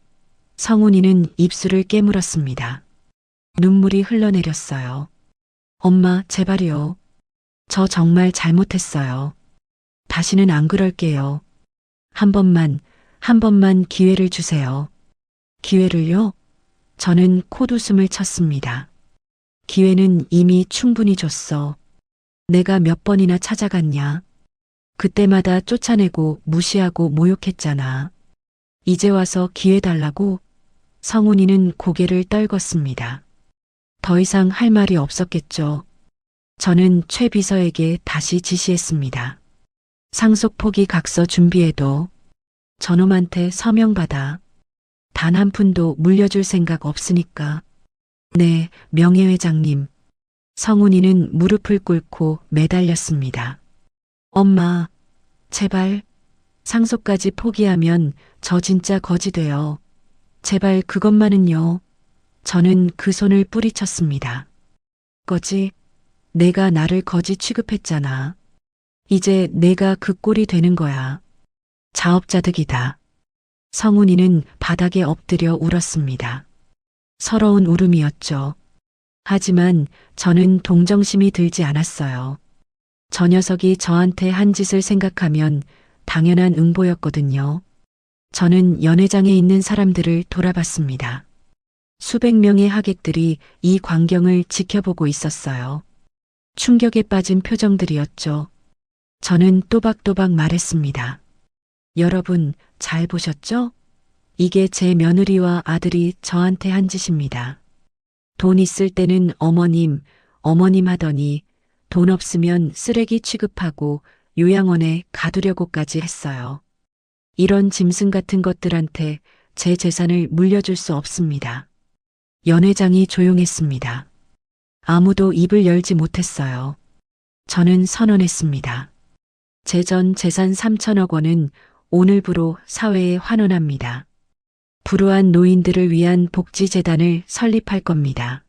성훈이는 입술을 깨물었습니다. 눈물이 흘러내렸어요. 엄마, 제발요. 저 정말 잘못했어요. 다시는 안 그럴게요. 한 번만 기회를 주세요. 기회를요? 저는 콧웃음을 쳤습니다. 기회는 이미 충분히 줬어. 내가 몇 번이나 찾아갔냐? 그때마다 쫓아내고 무시하고 모욕했잖아. 이제 와서 기회 달라고? 성훈이는 고개를 떨궜습니다. 더 이상 할 말이 없었겠죠. 저는 최 비서에게 다시 지시했습니다. 상속 포기 각서 준비해도 저놈한테 서명받아. 단 한 푼도 물려줄 생각 없으니까. 네, 명예회장님. 성훈이는 무릎을 꿇고 매달렸습니다. 엄마, 제발. 상속까지 포기하면 저 진짜 거지 돼요. 제발 그것만은요. 저는 그 손을 뿌리쳤습니다. 거지? 내가 나를 거지 취급했잖아. 이제 내가 그 꼴이 되는 거야. 자업자득이다. 성훈이는 바닥에 엎드려 울었습니다. 서러운 울음이었죠. 하지만 저는 동정심이 들지 않았어요. 저 녀석이 저한테 한 짓을 생각하면 당연한 응보였거든요. 저는 연회장에 있는 사람들을 돌아봤습니다. 수백 명의 하객들이 이 광경을 지켜보고 있었어요. 충격에 빠진 표정들이었죠. 저는 또박또박 말했습니다. 여러분, 잘 보셨죠? 이게 제 며느리와 아들이 저한테 한 짓입니다. 돈 있을 때는 어머님 하더니 돈 없으면 쓰레기 취급하고 요양원에 가두려고까지 했어요. 이런 짐승 같은 것들한테 제 재산을 물려줄 수 없습니다. 연회장이 조용했습니다. 아무도 입을 열지 못했어요. 저는 선언했습니다. 제 전 재산 3천억 원은 오늘부로 사회에 환원합니다. 불우한 노인들을 위한 복지재단을 설립할 겁니다.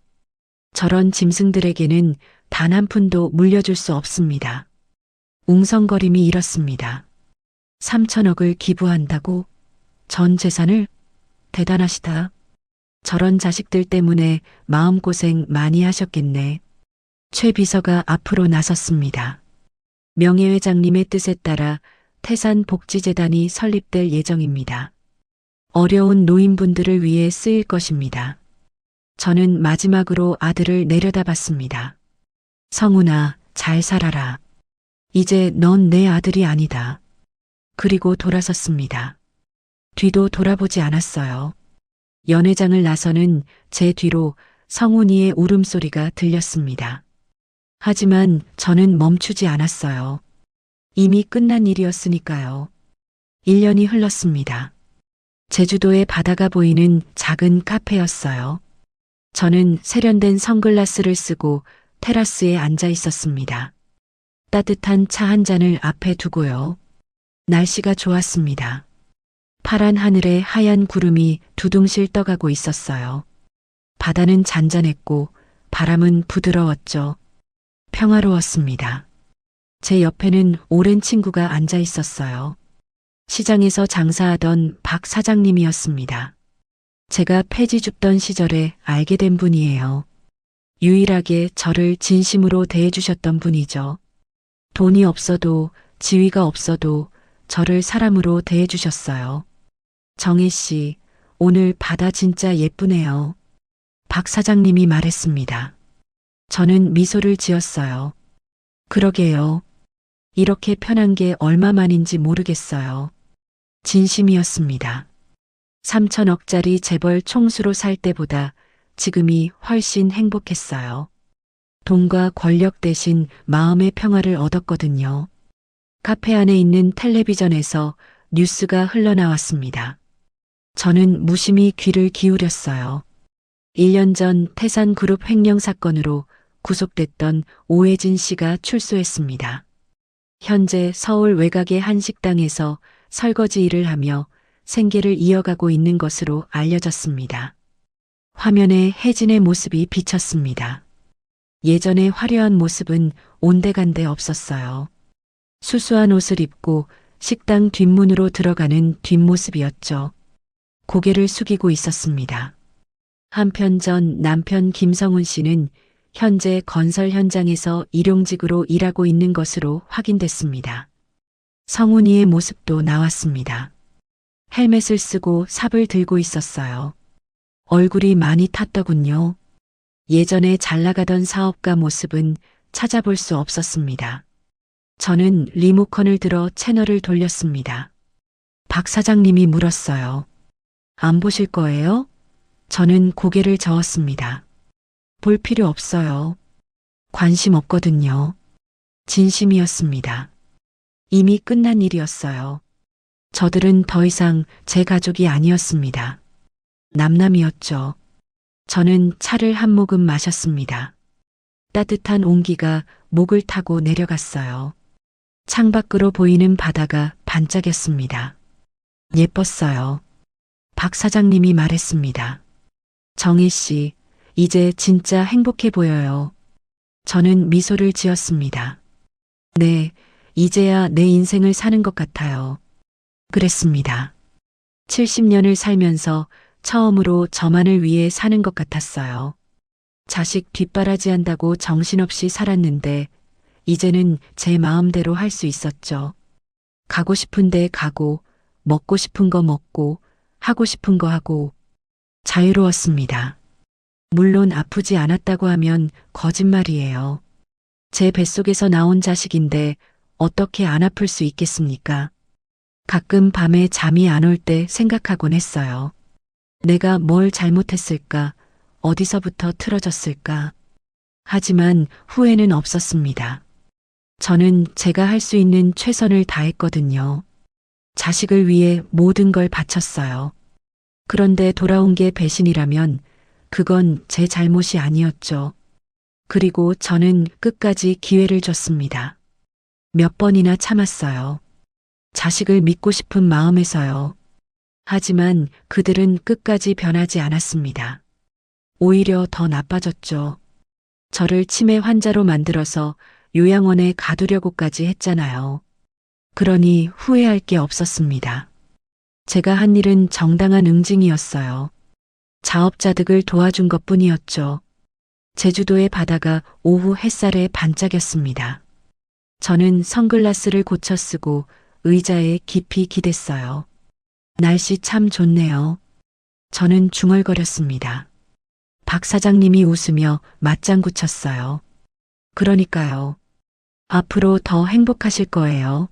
저런 짐승들에게는 단 한 푼도 물려줄 수 없습니다. 웅성거림이 일었습니다. 3천억을 기부한다고? 전 재산을? 대단하시다. 저런 자식들 때문에 마음고생 많이 하셨겠네. 최 비서가 앞으로 나섰습니다. 명예회장님의 뜻에 따라 태산복지재단이 설립될 예정입니다. 어려운 노인분들을 위해 쓰일 것입니다. 저는 마지막으로 아들을 내려다봤습니다. 성훈아, 잘 살아라. 이제 넌 내 아들이 아니다. 그리고 돌아섰습니다. 뒤도 돌아보지 않았어요. 연회장을 나서는 제 뒤로 성훈이의 울음소리가 들렸습니다. 하지만 저는 멈추지 않았어요. 이미 끝난 일이었으니까요. 1년이 흘렀습니다. 제주도의 바다가 보이는 작은 카페였어요. 저는 세련된 선글라스를 쓰고 테라스에 앉아 있었습니다. 따뜻한 차 한 잔을 앞에 두고요. 날씨가 좋았습니다. 파란 하늘에 하얀 구름이 두둥실 떠가고 있었어요. 바다는 잔잔했고 바람은 부드러웠죠. 평화로웠습니다. 제 옆에는 오랜 친구가 앉아 있었어요. 시장에서 장사하던 박 사장님이었습니다. 제가 폐지 줍던 시절에 알게 된 분이에요. 유일하게 저를 진심으로 대해주셨던 분이죠. 돈이 없어도 지위가 없어도 저를 사람으로 대해주셨어요. 정혜 씨, 오늘 바다 진짜 예쁘네요. 박 사장님이 말했습니다. 저는 미소를 지었어요. 그러게요. 이렇게 편한 게 얼마만인지 모르겠어요. 진심이었습니다. 3천억짜리 재벌 총수로 살 때보다 지금이 훨씬 행복했어요. 돈과 권력 대신 마음의 평화를 얻었거든요. 카페 안에 있는 텔레비전에서 뉴스가 흘러나왔습니다. 저는 무심히 귀를 기울였어요. 1년 전 태산그룹 횡령 사건으로 구속됐던 오해진 씨가 출소했습니다. 현재 서울 외곽의 한 식당에서 설거지 일을 하며 생계를 이어가고 있는 것으로 알려졌습니다. 화면에 혜진의 모습이 비쳤습니다. 예전의 화려한 모습은 온데간데 없었어요. 수수한 옷을 입고 식당 뒷문으로 들어가는 뒷모습이었죠. 고개를 숙이고 있었습니다. 한편 전 남편 김성훈 씨는 현재 건설 현장에서 일용직으로 일하고 있는 것으로 확인됐습니다. 성훈이의 모습도 나왔습니다. 헬멧을 쓰고 삽을 들고 있었어요. 얼굴이 많이 탔더군요. 예전에 잘 나가던 사업가 모습은 찾아볼 수 없었습니다. 저는 리모컨을 들어 채널을 돌렸습니다. 박 사장님이 물었어요. 안 보실 거예요? 저는 고개를 저었습니다. 볼 필요 없어요. 관심 없거든요. 진심이었습니다. 이미 끝난 일이었어요. 저들은 더 이상 제 가족이 아니었습니다. 남남이었죠. 저는 차를 한 모금 마셨습니다. 따뜻한 온기가 목을 타고 내려갔어요. 창밖으로 보이는 바다가 반짝였습니다. 예뻤어요. 박 사장님이 말했습니다. 정혜 씨, 이제 진짜 행복해 보여요. 저는 미소를 지었습니다. 네, 이제야 내 인생을 사는 것 같아요. 그랬습니다. 70년을 살면서 처음으로 저만을 위해 사는 것 같았어요. 자식 뒷바라지한다고 정신없이 살았는데 이제는 제 마음대로 할 수 있었죠. 가고 싶은 데 가고 먹고 싶은 거 먹고 하고 싶은 거 하고 자유로웠습니다. 물론 아프지 않았다고 하면 거짓말이에요. 제 뱃속에서 나온 자식인데 어떻게 안 아플 수 있겠습니까? 가끔 밤에 잠이 안 올 때 생각하곤 했어요. 내가 뭘 잘못했을까? 어디서부터 틀어졌을까? 하지만 후회는 없었습니다. 저는 제가 할 수 있는 최선을 다했거든요. 자식을 위해 모든 걸 바쳤어요. 그런데 돌아온 게 배신이라면 그건 제 잘못이 아니었죠. 그리고 저는 끝까지 기회를 줬습니다. 몇 번이나 참았어요. 자식을 믿고 싶은 마음에서요. 하지만 그들은 끝까지 변하지 않았습니다. 오히려 더 나빠졌죠. 저를 치매 환자로 만들어서 요양원에 가두려고까지 했잖아요. 그러니 후회할 게 없었습니다. 제가 한 일은 정당한 응징이었어요. 자업자득을 도와준 것뿐이었죠. 제주도의 바다가 오후 햇살에 반짝였습니다. 저는 선글라스를 고쳐 쓰고 의자에 깊이 기댔어요. 날씨 참 좋네요. 저는 중얼거렸습니다. 박 사장님이 웃으며 맞장구 쳤어요. 그러니까요. 앞으로 더 행복하실 거예요.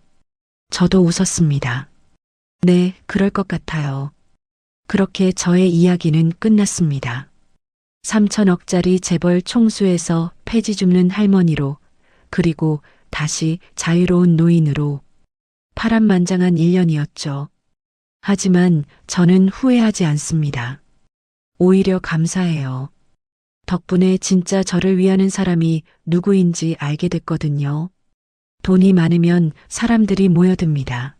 저도 웃었습니다. 네, 그럴 것 같아요. 그렇게 저의 이야기는 끝났습니다. 3천억짜리 재벌 총수에서 폐지 줍는 할머니로, 그리고 다시 자유로운 노인으로 파란만장한 1년이었죠. 하지만 저는 후회하지 않습니다. 오히려 감사해요. 덕분에 진짜 저를 위하는 사람이 누구인지 알게 됐거든요. 돈이 많으면 사람들이 모여듭니다.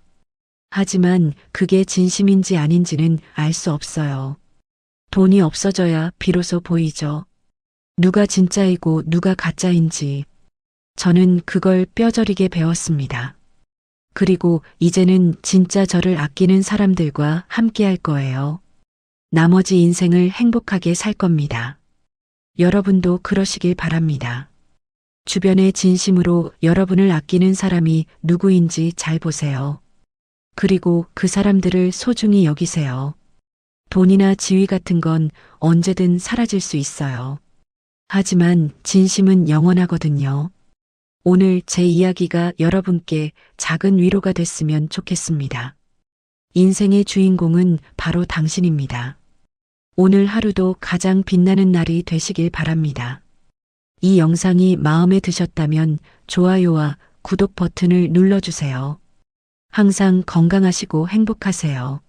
하지만 그게 진심인지 아닌지는 알 수 없어요. 돈이 없어져야 비로소 보이죠. 누가 진짜이고 누가 가짜인지. 저는 그걸 뼈저리게 배웠습니다. 그리고 이제는 진짜 저를 아끼는 사람들과 함께 할 거예요. 나머지 인생을 행복하게 살 겁니다. 여러분도 그러시길 바랍니다. 주변에 진심으로 여러분을 아끼는 사람이 누구인지 잘 보세요. 그리고 그 사람들을 소중히 여기세요. 돈이나 지위 같은 건 언제든 사라질 수 있어요. 하지만 진심은 영원하거든요. 오늘 제 이야기가 여러분께 작은 위로가 됐으면 좋겠습니다. 인생의 주인공은 바로 당신입니다. 오늘 하루도 가장 빛나는 날이 되시길 바랍니다. 이 영상이 마음에 드셨다면 좋아요와 구독 버튼을 눌러주세요. 항상 건강하시고 행복하세요.